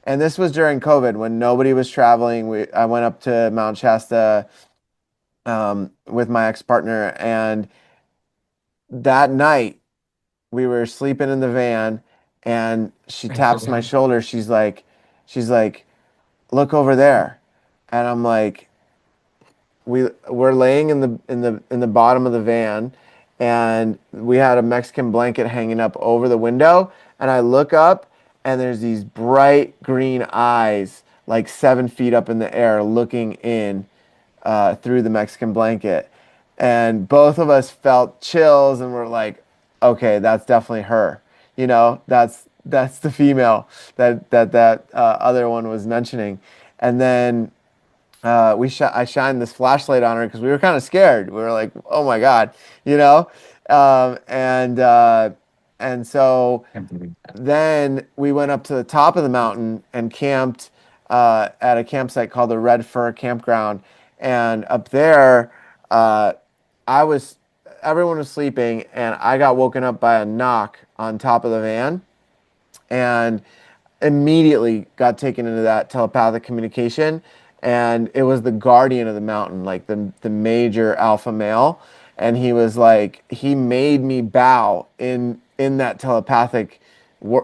And this was during COVID when nobody was traveling. I went up to Mount Shasta with my ex-partner, and that night we were sleeping in the van, and she taps my shoulder. She's like, look over there, and I'm like, we're laying in the bottom of the van, and we had a Mexican blanket hanging up over the window, and I look up, and there's these bright green eyes, like 7 feet up in the air, looking in through the Mexican blanket, and both of us felt chills, and we're like, okay, that's definitely her. That's the female that other one was mentioning, and then I shined this flashlight on her because we were kind of scared. We were like, "Oh my God," you know, um, and uh, and so Can't believe that. then we went up to the top of the mountain and camped at a campsite called the Red Fir Campground. And up there, uh, I was everyone was sleeping, and I got woken up by a knock on top of the van, and immediately got taken into that telepathic communication, and it was the guardian of the mountain, like the major alpha male, and he made me bow in that telepathic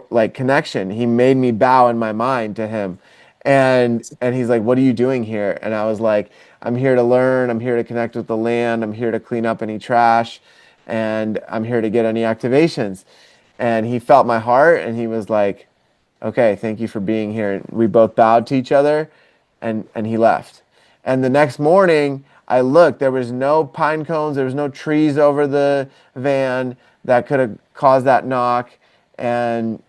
like connection. He made me bow in my mind to him, and he's like, what are you doing here? And I was like, I'm here to learn, I'm here to connect with the land, I'm here to clean up any trash, and I'm here to get any activations. And he felt my heart, and he was like, okay, thank you for being here. We both bowed to each other, and he left. And the next morning, I looked. There was no pine cones. There was no trees over the van that could have caused that knock. And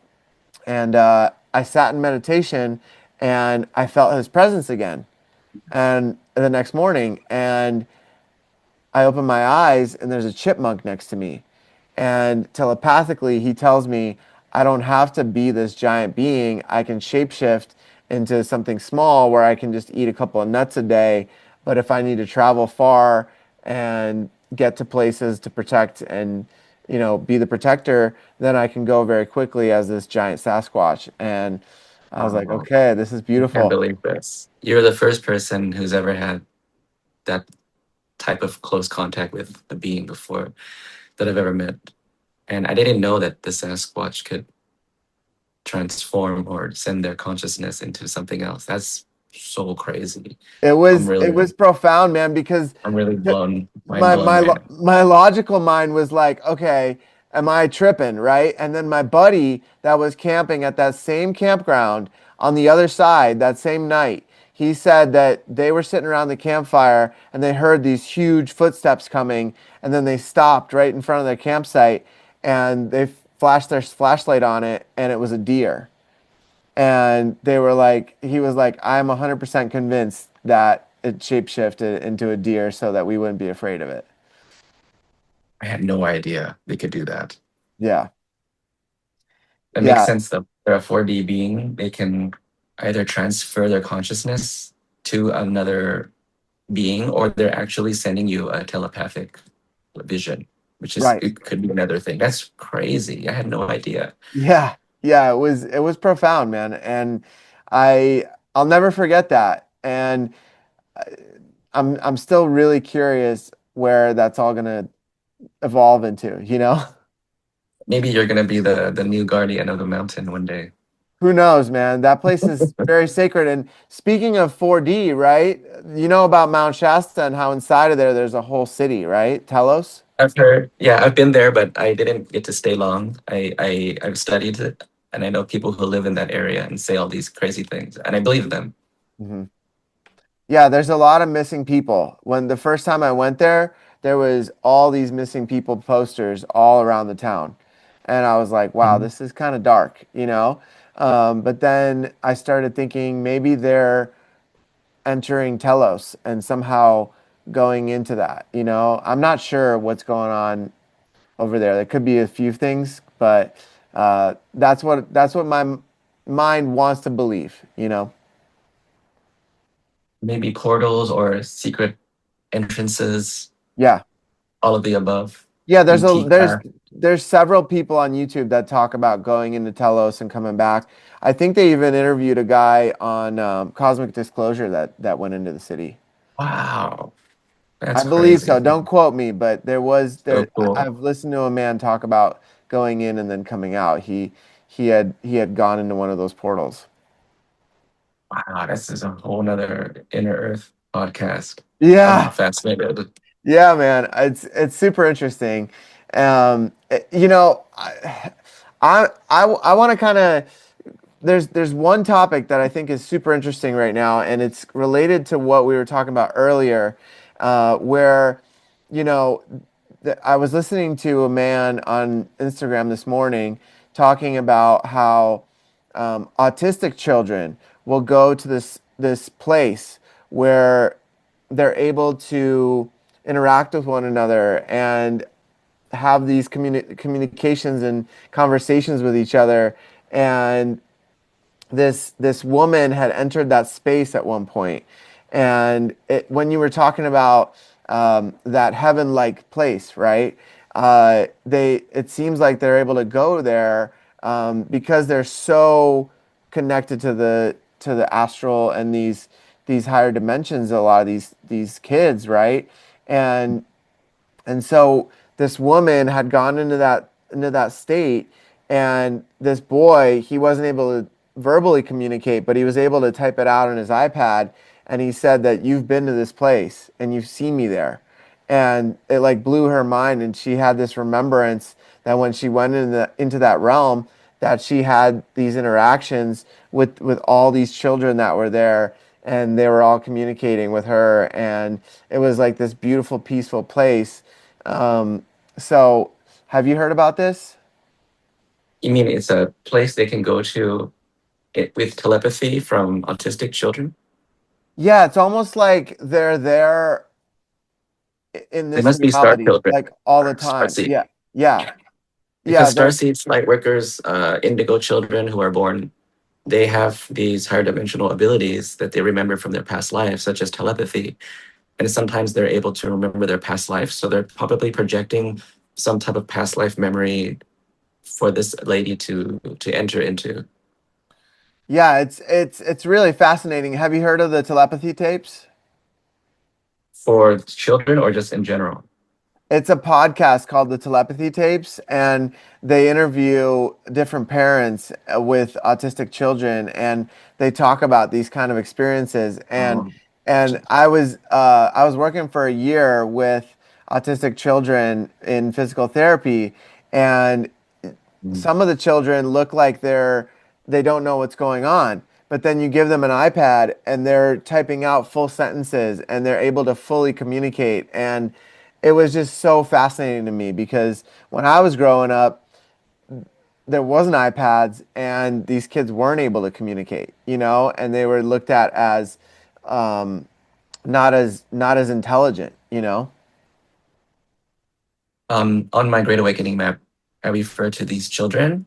I sat in meditation, and I felt his presence again. And the next morning, and I open my eyes, and there's a chipmunk next to me. And telepathically, he tells me I don't have to be this giant being. I can shapeshift into something small where I can just eat a couple of nuts a day. But if I need to travel far and get to places to protect and be the protector, then I can go very quickly as this giant Sasquatch. And I was like, Oh, okay, this is I can't beautiful. believe this. You're the first person who's ever had that type of close contact with a being before that I've ever met. And I didn't know that the Sasquatch could transform or send their consciousness into something else. That's so crazy. It I'm was it really was profound, man, because I'm really th- mind blown right now. my logical mind was like, okay, am I tripping, right? And then my buddy that was camping at that same campground on the other side that same night, he said that they were sitting around the campfire and they heard these huge footsteps coming, and then they stopped right in front of their campsite and they flashed their flashlight on it, and it was a deer. And they were like, he was like, I'm 100% convinced that it shapeshifted into a deer so that we wouldn't be afraid of it. I had no idea they could do that. Yeah. That makes Yeah. sense though. They're a 4D being. They can either transfer their consciousness to another being, or they're actually sending you a telepathic vision, which is Right. it could be another thing. That's crazy. I had no idea. Yeah. Yeah. It was profound, man. And I, I'll never forget that. And I'm still really curious where that's all going to evolve into, you know? Maybe you're gonna be the new guardian of the mountain one day. Who knows, man? That place is very sacred. And speaking of 4D, right? You know about Mount Shasta and how inside of there there's a whole city, right? Telos. I've heard, yeah, I've been there, but I didn't get to stay long. I've studied it, and I know people who live in that area and say all these crazy things, and I believe them. Hmm. Yeah, there's a lot of missing people. When the first time I went there, there was all these missing people posters all around the town. And I was like, wow, Mhm. this is kind of dark, you know? But then I started thinking maybe they're entering Telos and somehow going into that, you know? I'm not sure what's going on over there. There could be a few things, but that's what my mind wants to believe, you know? Maybe portals or secret entrances, Yeah. all of the above. Yeah, there's a ET there's craft. there's several people on YouTube that talk about going into Telos and coming back. I think they even interviewed a guy on Cosmic Disclosure that went into the city. Wow, I that's believe so. crazy. Don't quote me, but there was So there. cool. I've listened to a man talk about going in and then coming out. He had gone into one of those portals. Wow, this is a whole nother Inner Earth podcast. I'm Yeah, fascinated. yeah, man. It's super interesting. You know, I want to kind of there's one topic that I think is super interesting right now, and it's related to what we were talking about earlier, where, you know, I was listening to a man on Instagram this morning talking about how autistic children will go to this place where they're able to interact with one another and have these communications and conversations with each other. And this woman had entered that space at one point, and when you were talking about that heaven-like place, right? They it seems like they're able to go there because they're so connected to the astral and these higher dimensions. A lot of these kids, right? And so this woman had gone into that state, and this boy, he wasn't able to verbally communicate, but he was able to type it out on his iPad, and he said that you've been to this place and you've seen me there. And it like blew her mind, and she had this remembrance that when she went into that realm, that she had these interactions with all these children that were there, and they were all communicating with her, and it was like this beautiful peaceful place. So, have you heard about this? You mean it's a place they can go to with telepathy from autistic children? Yeah, it's almost like they're there in They this must be star reality, children like all the or time. starseed. Yeah, yeah, yeah. Because They're starseeds, light workers, indigo children who are born, they have these higher dimensional abilities that they remember from their past lives, such as telepathy. And sometimes they're able to remember their past life. So they're probably projecting some type of past life memory for this lady to enter into. yeah. It's really fascinating. Have you heard of the telepathy tapes? For children or just in general? It's a podcast called the Telepathy Tapes, and they interview different parents with autistic children, and they talk about these kind of experiences. And Um, I was working for a year with autistic children in physical therapy, and mm, some of the children look like they don't know what's going on, but then you give them an iPad and they're typing out full sentences and they're able to fully communicate. And it was just so fascinating to me because when I was growing up, there wasn't iPads and these kids weren't able to communicate, you know, and they were looked at as um, not as intelligent, you know. on my Great Awakening map, I refer to these children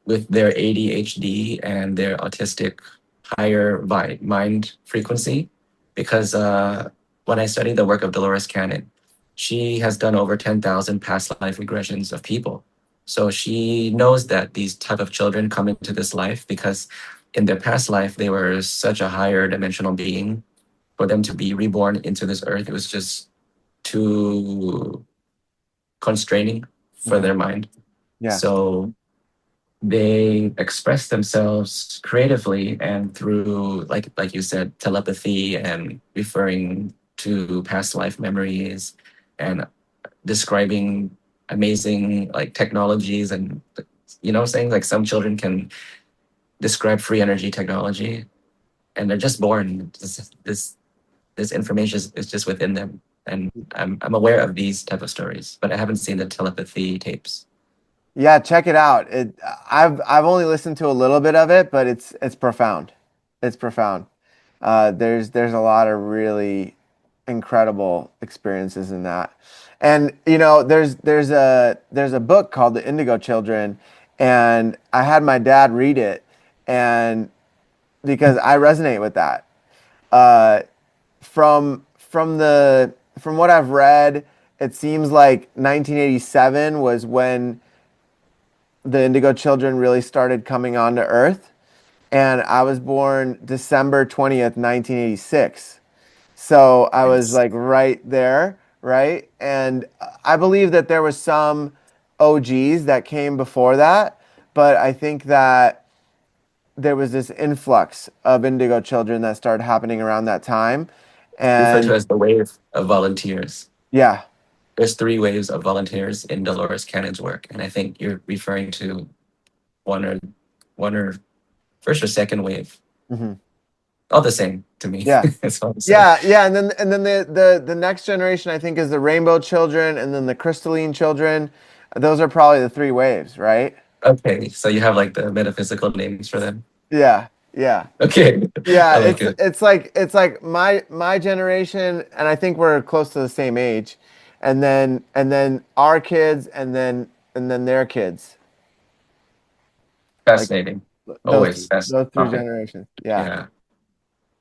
with their ADHD and their autistic higher mind frequency, because when I studied the work of Dolores Cannon, she has done over 10,000 past life regressions of people. So she knows that these type of children come into this life because in their past life, they were such a higher dimensional being. For them to be reborn into this earth, it was just too constraining for Yeah. their mind. Yeah. So they express themselves creatively and through, like you said, telepathy and referring to past life memories and describing amazing like technologies, and saying like some children can describe free energy technology, and they're just born. This information is just within them, and I'm aware of these type of stories, but I haven't seen the telepathy tapes. Yeah, check it out. I've only listened to a little bit of it, but it's profound. It's profound. There's a lot of really incredible experiences in that. And you know, there's a book called The Indigo Children, and I had my dad read it, and because I resonate with that. Uh, from what I've read, it seems like 1987 was when the Indigo Children really started coming onto Earth. And I was born December 20th, 1986. So I was Yes. like right there, right? And I believe that there was some OGs that came before that, but I think that there was this influx of Indigo Children that started happening around that time. Referred to And as the wave of volunteers. yeah, There's three waves of volunteers in Dolores Cannon's work, and I think you're referring to one or one or first or second wave. mhm, All the same to me. yeah. It's all the same. Yeah, and then the next generation I think is the rainbow children and then the crystalline children. Those are probably the three waves, right? Okay, so you have like the metaphysical names for them. Yeah, yeah. Okay, Yeah, I like it. it's like my generation and I think we're close to the same age. And then our kids and then their kids. Like Fascinating. Always those fascinating three topic. generations. Yeah. Yeah.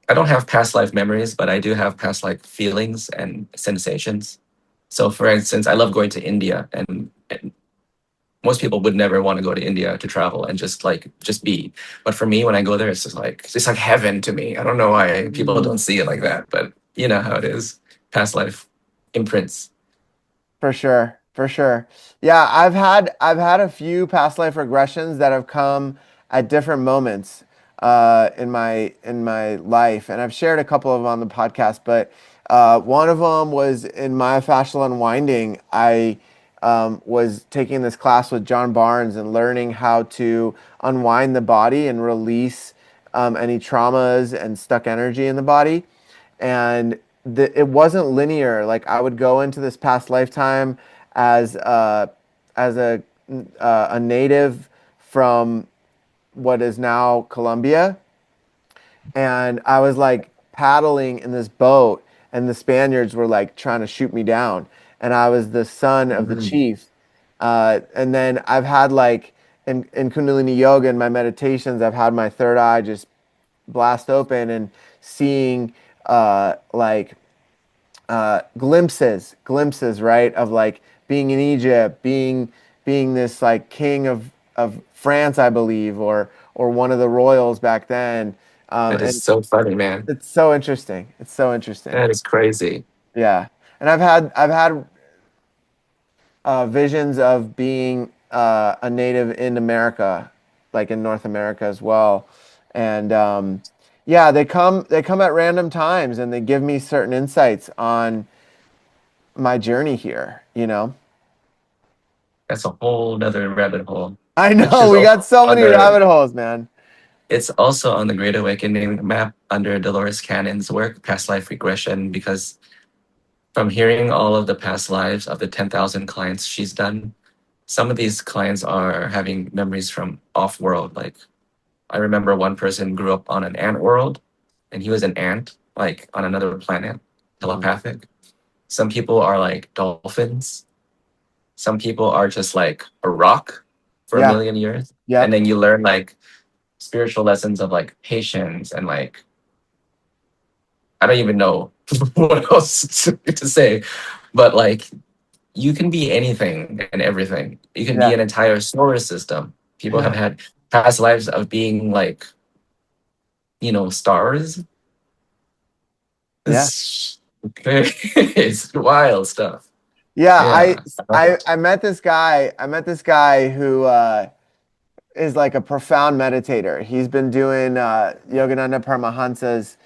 I don't have past life memories, but I do have past life feelings and sensations. So, for instance, I love going to India, and most people would never want to go to India to travel and just be. But for me, when I go there, it's like heaven to me. I don't know why people Mm. don't see it like that, but you know how it is. Past life imprints. For sure, for sure. Yeah, I've had a few past life regressions that have come at different moments in my life, and I've shared a couple of them on the podcast. But one of them was in myofascial unwinding. I was taking this class with John Barnes and learning how to unwind the body and release any traumas and stuck energy in the body. And it wasn't linear. Like I would go into this past lifetime as as a native from what is now Colombia, and I was like paddling in this boat, and the Spaniards were like trying to shoot me down, and I was the son of the Mhm. chief. And then I've had like in Kundalini yoga and my meditations, I've had my third eye just blast open and seeing like glimpses, right, of like being in Egypt, being this like king of France, I believe, or one of the royals back then. That is And so funny, man. it's so interesting. It's so interesting. That is crazy. Yeah, and I've had visions of being a native in America, like in North America as well. And yeah, they come at random times and they give me certain insights on my journey here, you know. That's a whole nother rabbit hole, I which know is we also got so on many the rabbit holes, man. it's also on the Great Awakening map under Dolores Cannon's work, Past Life Regression, because from hearing all of the past lives of the 10,000 clients she's done, some of these clients are having memories from off world. Like, I remember one person grew up on an ant world and he was an ant, like on another planet, Mhm. telepathic. Some people are like dolphins. Some people are just like a rock for a Yeah. million years. And Yep. then you learn like spiritual lessons of like patience and like, I don't even know what else to say, but like you can be anything and everything. You can be Yeah. an entire solar system. People have Yeah. had past lives of being like, stars. Yeah. It's okay. It's wild stuff. Yeah. I Yeah. I I met this guy. I met this guy who is like a profound meditator. He's been doing Yogananda Paramahansa's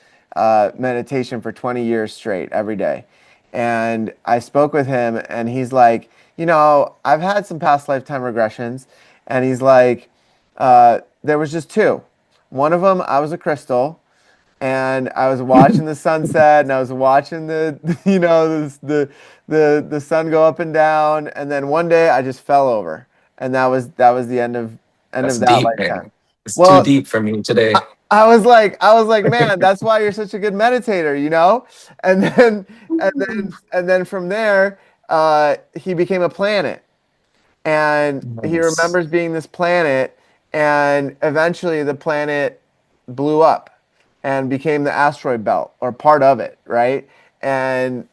meditation for 20 years straight every day. And I spoke with him, and he's like, I've had some past lifetime regressions. And he's like, there was just two. One of them, I was a crystal, and I was watching the sunset, and I was watching the sun go up and down, and then one day I just fell over, and that was the end of That's that deep, man. lifetime. It's too Well, deep for me today. I was like, man, that's why you're such a good meditator, you know? And then from there, he became a planet, and he Nice. remembers being this planet, and eventually the planet blew up and became the asteroid belt or part of it, right? And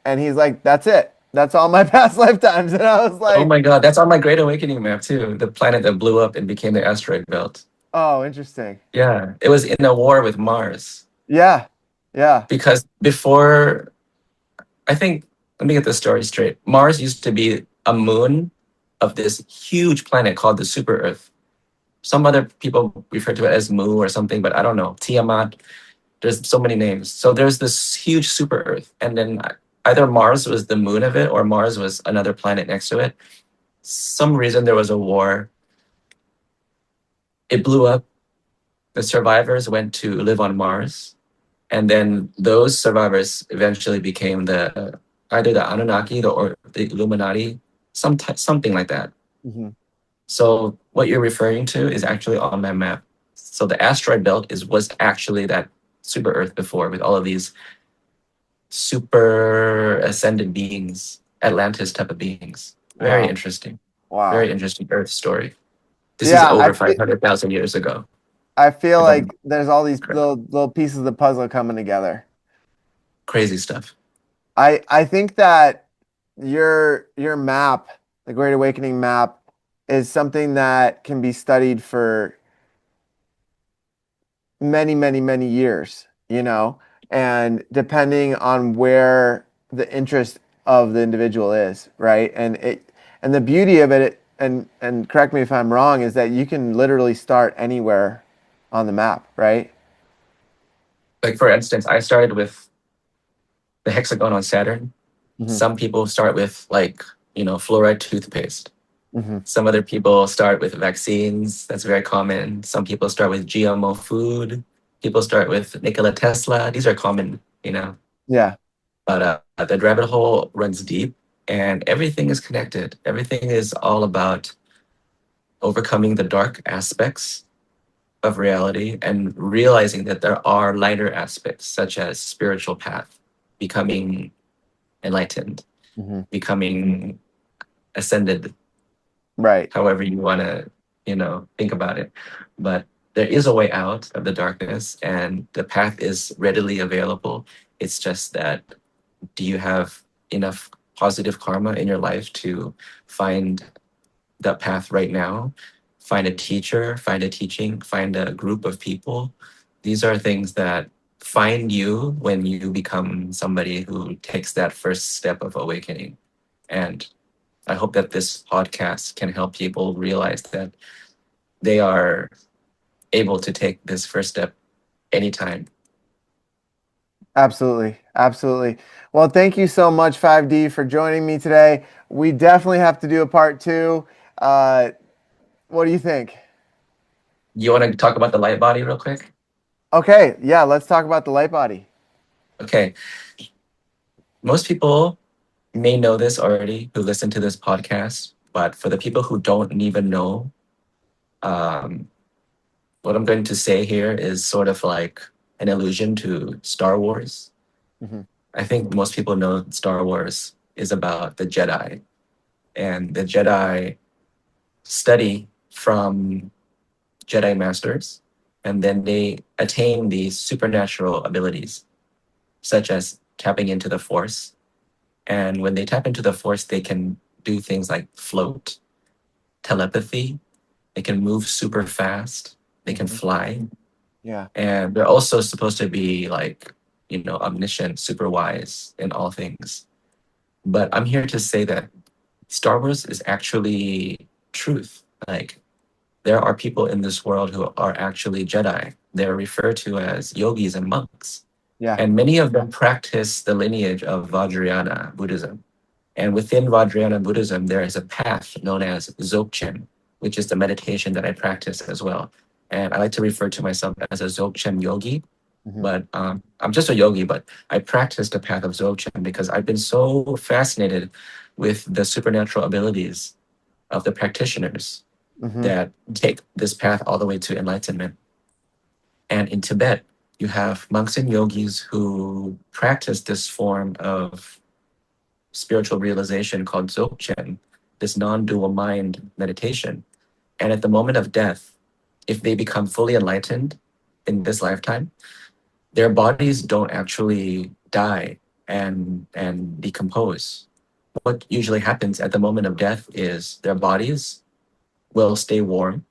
he's like, that's it. That's all my past lifetimes. And I was Oh like, my God, that's on my Great Awakening map too. The planet that blew up and became the asteroid belt. oh, interesting. Yeah, it was in a war with Mars. Yeah, yeah. Because before, I think, let me get this story straight. Mars used to be a moon of this huge planet called the Super Earth. Some other people refer to it as Mu or something, but I don't know. Tiamat. There's so many names. So there's this huge super Earth, and then either Mars was the moon of it, or Mars was another planet next to it. Some reason there was a war. It blew up. The survivors went to live on Mars, and then those survivors eventually became the either the Anunnaki or the Illuminati, something like that. Hmm. So what you're referring to is actually on my map. So the asteroid belt was actually that super Earth before, with all of these super ascended beings, Atlantis type of beings. Very Wow. interesting. Wow. Very interesting Earth story. This is Yeah, over 500,000 years ago. I feel If I'm like there's all these correct. little pieces of the puzzle coming together. Crazy stuff. I think that your map, the Great Awakening map, is something that can be studied for many, many, many years, and depending on where the interest of the individual is, right? And the beauty of it, and correct me if I'm wrong, is that you can literally start anywhere on the map, right? Like, for instance, I started with the hexagon on Saturn. Hmm. Some people start with, like, fluoride toothpaste. Hmm. Some other people start with vaccines. That's very common. Some people start with GMO food. People start with Nikola Tesla. These are common. Yeah. But the rabbit hole runs deep, and everything is connected. Everything is all about overcoming the dark aspects of reality and realizing that there are lighter aspects, such as spiritual path, becoming enlightened, Hmm. becoming ascended, Right. however you want to, think about it. But there is a way out of the darkness, and the path is readily available. It's just that, do you have enough positive karma in your life to find that path right now? Find a teacher, find a teaching, find a group of people. These are things that find you when you become somebody who takes that first step of awakening. And I hope that this podcast can help people realize that they are able to take this first step anytime. Absolutely. Absolutely. Well, thank you so much, 5D, for joining me today. We definitely have to do a part two. What do you think? You want to talk about the light body real quick? Okay. Yeah, let's talk about the light body. Okay. Most people may know this already who listen to this podcast, but for the people who don't even know, um, what I'm going to say here is sort of like an allusion to Star Wars. Hmm. I think most people know Star Wars is about the Jedi, and the Jedi study from Jedi masters, and then they attain these supernatural abilities, such as tapping into the Force. And when they tap into the Force, they can do things like float, telepathy, they can move super fast, they can Hmm. fly, Yeah. and they're also supposed to be like, omniscient, super wise in all things. But I'm here to say that Star Wars is actually truth. Like, there are people in this world who are actually Jedi. They're referred to as yogis and monks. Yeah. And many of them practice the lineage of Vajrayana Buddhism. And within Vajrayana Buddhism, there is a path known as Dzogchen, which is the meditation that I practice as well. And I like to refer to myself as a Dzogchen yogi, Hmm. but I'm just a yogi, but I practice the path of Dzogchen because I've been so fascinated with the supernatural abilities of the practitioners Hmm. that take this path all the way to enlightenment. And in Tibet, you have monks and yogis who practice this form of spiritual realization called Dzogchen, this non dual mind meditation. And at the moment of death, if they become fully enlightened in this lifetime, their bodies don't actually die and decompose. What usually happens at the moment of death is their bodies will stay warm.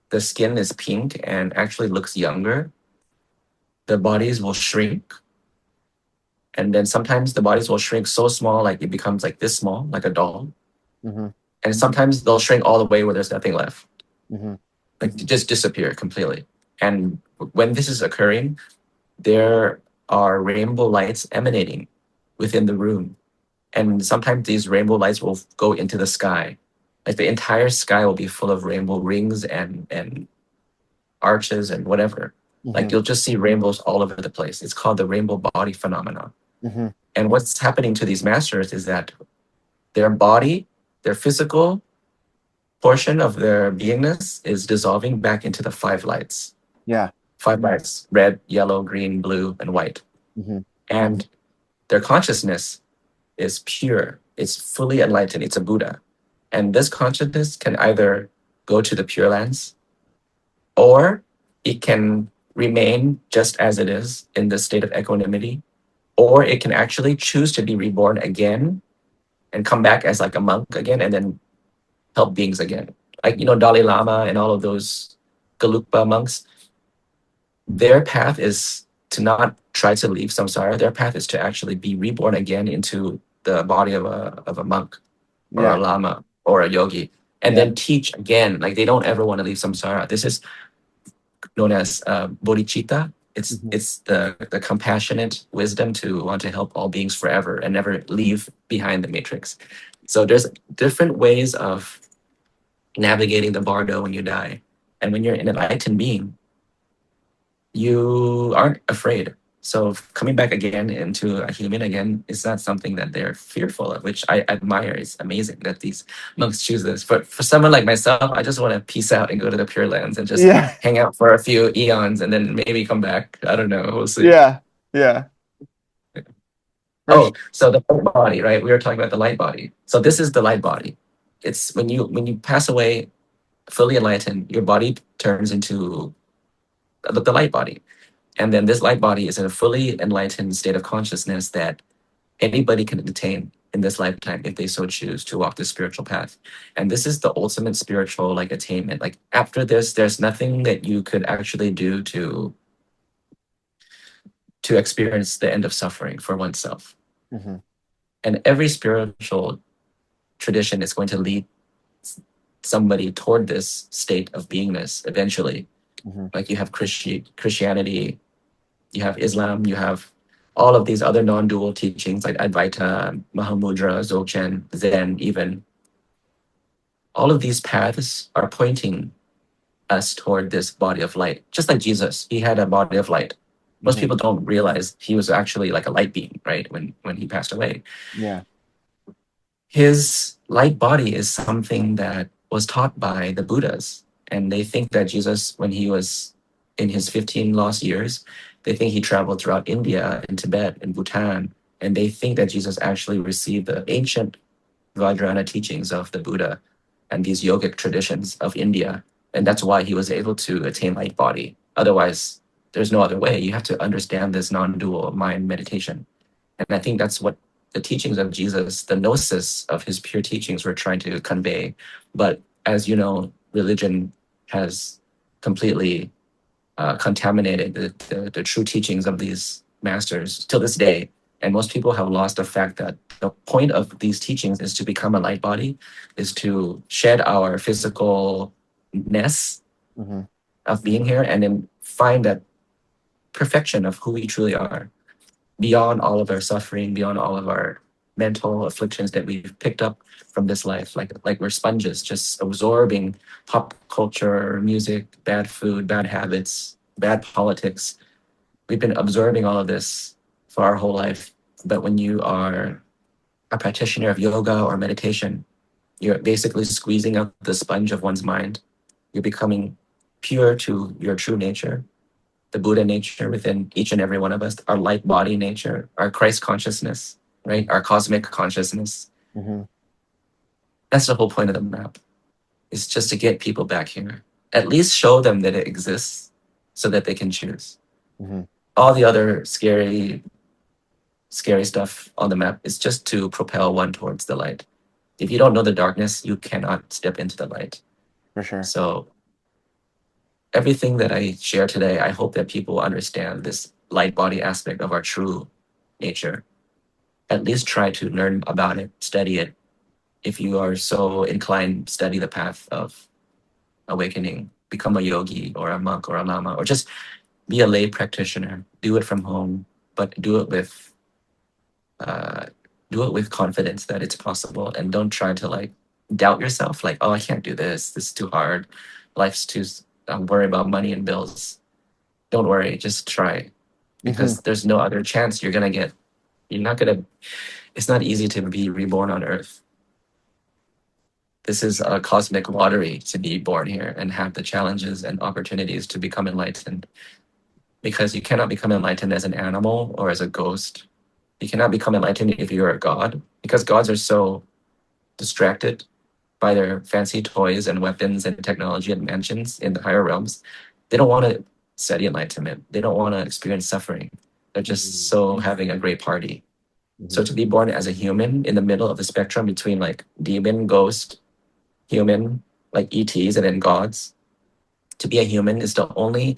The skin is pink and actually looks younger. The bodies will shrink. And then sometimes the bodies will shrink so small, like it becomes like this small, like a doll. Hmm. And sometimes they'll shrink all the way where there's nothing left, Hmm. like just disappear completely. And when this is occurring, there are rainbow lights emanating within the room. And sometimes these rainbow lights will go into the sky. Like the entire sky will be full of rainbow rings and arches and whatever. Hmm. Like you'll just see rainbows all over the place. It's called the rainbow body phenomenon. Hmm. And what's happening to these masters is that their body, their physical portion of their beingness is dissolving back into the five lights. Yeah. Five lights: red, yellow, green, blue, and white. Hmm. And their consciousness is pure, it's fully enlightened, it's a Buddha. And this consciousness can either go to the Pure Lands or it can remain just as it is in the state of equanimity, or it can actually choose to be reborn again and come back as like a monk again and then help beings again. Like, Dalai Lama and all of those Gelugpa monks, their path is to not try to leave samsara. Their path is to actually be reborn again into the body of a monk or a Yeah. lama or a yogi, and Yeah. then teach again. Like they don't ever want to leave samsara. This is known as bodhicitta. It's Hmm. it's the compassionate wisdom to want to help all beings forever and never leave behind the matrix. So there's different ways of navigating the bardo when you die, and when you're an enlightened being, you aren't afraid. So coming back again into a human again is not something that they're fearful of, which I admire. It's amazing that these monks choose this. But for someone like myself, I just want to peace out and go to the Pure Lands and just Yeah. hang out for a few eons and then maybe come back. I don't know. We'll see. Yeah. Yeah. For Oh, sure. so the light body, right? We were talking about the light body. So this is the light body. It's when you pass away fully enlightened, your body turns into the light body. And then this light body is in a fully enlightened state of consciousness that anybody can attain in this lifetime if they so choose to walk this spiritual path. And this is the ultimate spiritual like attainment. Like after this, there's nothing that you could actually do to experience the end of suffering for oneself. Hmm. And every spiritual tradition is going to lead somebody toward this state of beingness eventually. Mm-hmm. Like you have Christianity, you have Islam, you have all of these other non-dual teachings like Advaita, Mahamudra, Dzogchen, Zen, even. All of these paths are pointing us toward this body of light. Just like Jesus, he had a body of light. Most Mm-hmm. people don't realize he was actually like a light being, right? When he passed away. Yeah. His light body is something that was taught by the Buddhas. And they think that Jesus, when he was in his 15 lost years, they think he traveled throughout India and Tibet and Bhutan. And they think that Jesus actually received the ancient Vajrayana teachings of the Buddha and these yogic traditions of India. And that's why he was able to attain light body. Otherwise, there's no other way. You have to understand this non dual mind meditation. And I think that's what the teachings of Jesus, the gnosis of his pure teachings, were trying to convey. But as you know, religion has completely contaminated the true teachings of these masters till this day. And most people have lost the fact that the point of these teachings is to become a light body, is to shed our physicalness Mm-hmm. of being here and then find that perfection of who we truly are beyond all of our suffering, beyond all of our mental afflictions that we've picked up from this life. Like we're sponges, just absorbing pop culture, music, bad food, bad habits, bad politics. We've been absorbing all of this for our whole life. But when you are a practitioner of yoga or meditation, you're basically squeezing out the sponge of one's mind. You're becoming pure to your true nature, the Buddha nature within each and every one of us, our light body nature, our Christ consciousness, right? Our cosmic consciousness. Mm-hmm. That's the whole point of the map. Is just to get people back here. At least show them that it exists so that they can choose. Mm-hmm. All the other scary stuff on the map is just to propel one towards the light. If you don't know the darkness, you cannot step into the light. For sure. So everything that I share today, I hope that people understand this light body aspect of our true nature. At least try to learn about it, study it. If you are so inclined, study the path of awakening, become a yogi or a monk or a lama, or just be a lay practitioner. Do it from home, but uh, do it with confidence that it's possible, and don't try to like doubt yourself. Like, oh, I can't do this. This is too hard. Life's too. I'm worried about money and bills. Don't worry. Just try, Mm-hmm. because there's no other chance you're gonna get. You're not gonna. It's not easy to be reborn on Earth. This is a cosmic lottery to be born here and have the challenges and opportunities to become enlightened. Because you cannot become enlightened as an animal or as a ghost. You cannot become enlightened if you're a god, because gods are so distracted by their fancy toys and weapons and technology and mansions in the higher realms. They don't want to study enlightenment. They don't want to experience suffering. They're just so having a great party. Mm-hmm. So to be born as a human in the middle of the spectrum between like demon, ghost, human, like ETs, and then gods, to be a human is the only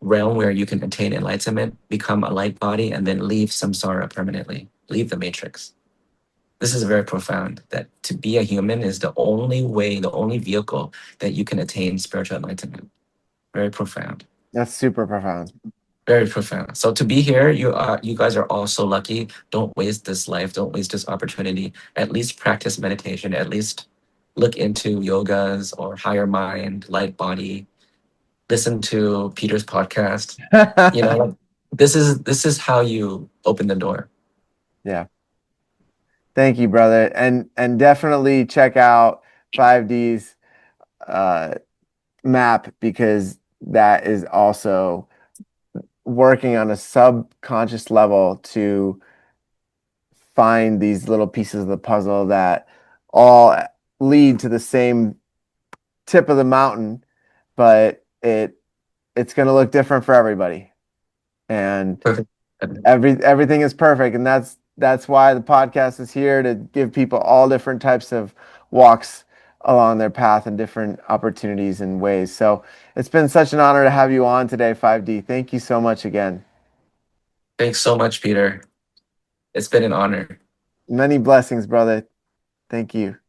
realm where you can attain enlightenment, become a light body, and then leave samsara permanently, leave the matrix. This is very profound, that to be a human is the only way, the only vehicle that you can attain spiritual enlightenment. Very profound. That's super profound. Very profound. So to be here, you guys are all so lucky. Don't waste this life. Don't waste this opportunity. At least practice meditation. At least look into yogas or higher mind, light body. Listen to Peter's podcast. You know, like, this is how you open the door. Yeah. Thank you, brother. And definitely check out 5D's uh, map, because that is also working on a subconscious level to find these little pieces of the puzzle that all lead to the same tip of the mountain, but it's going to look different for everybody. And Perfect. everything is perfect, and that's why the podcast is here, to give people all different types of walks along their path and different opportunities and ways. So it's been such an honor to have you on today, 5D. Thank you so much again. Thanks so much, Peter. It's been an honor. Many blessings, brother. Thank you.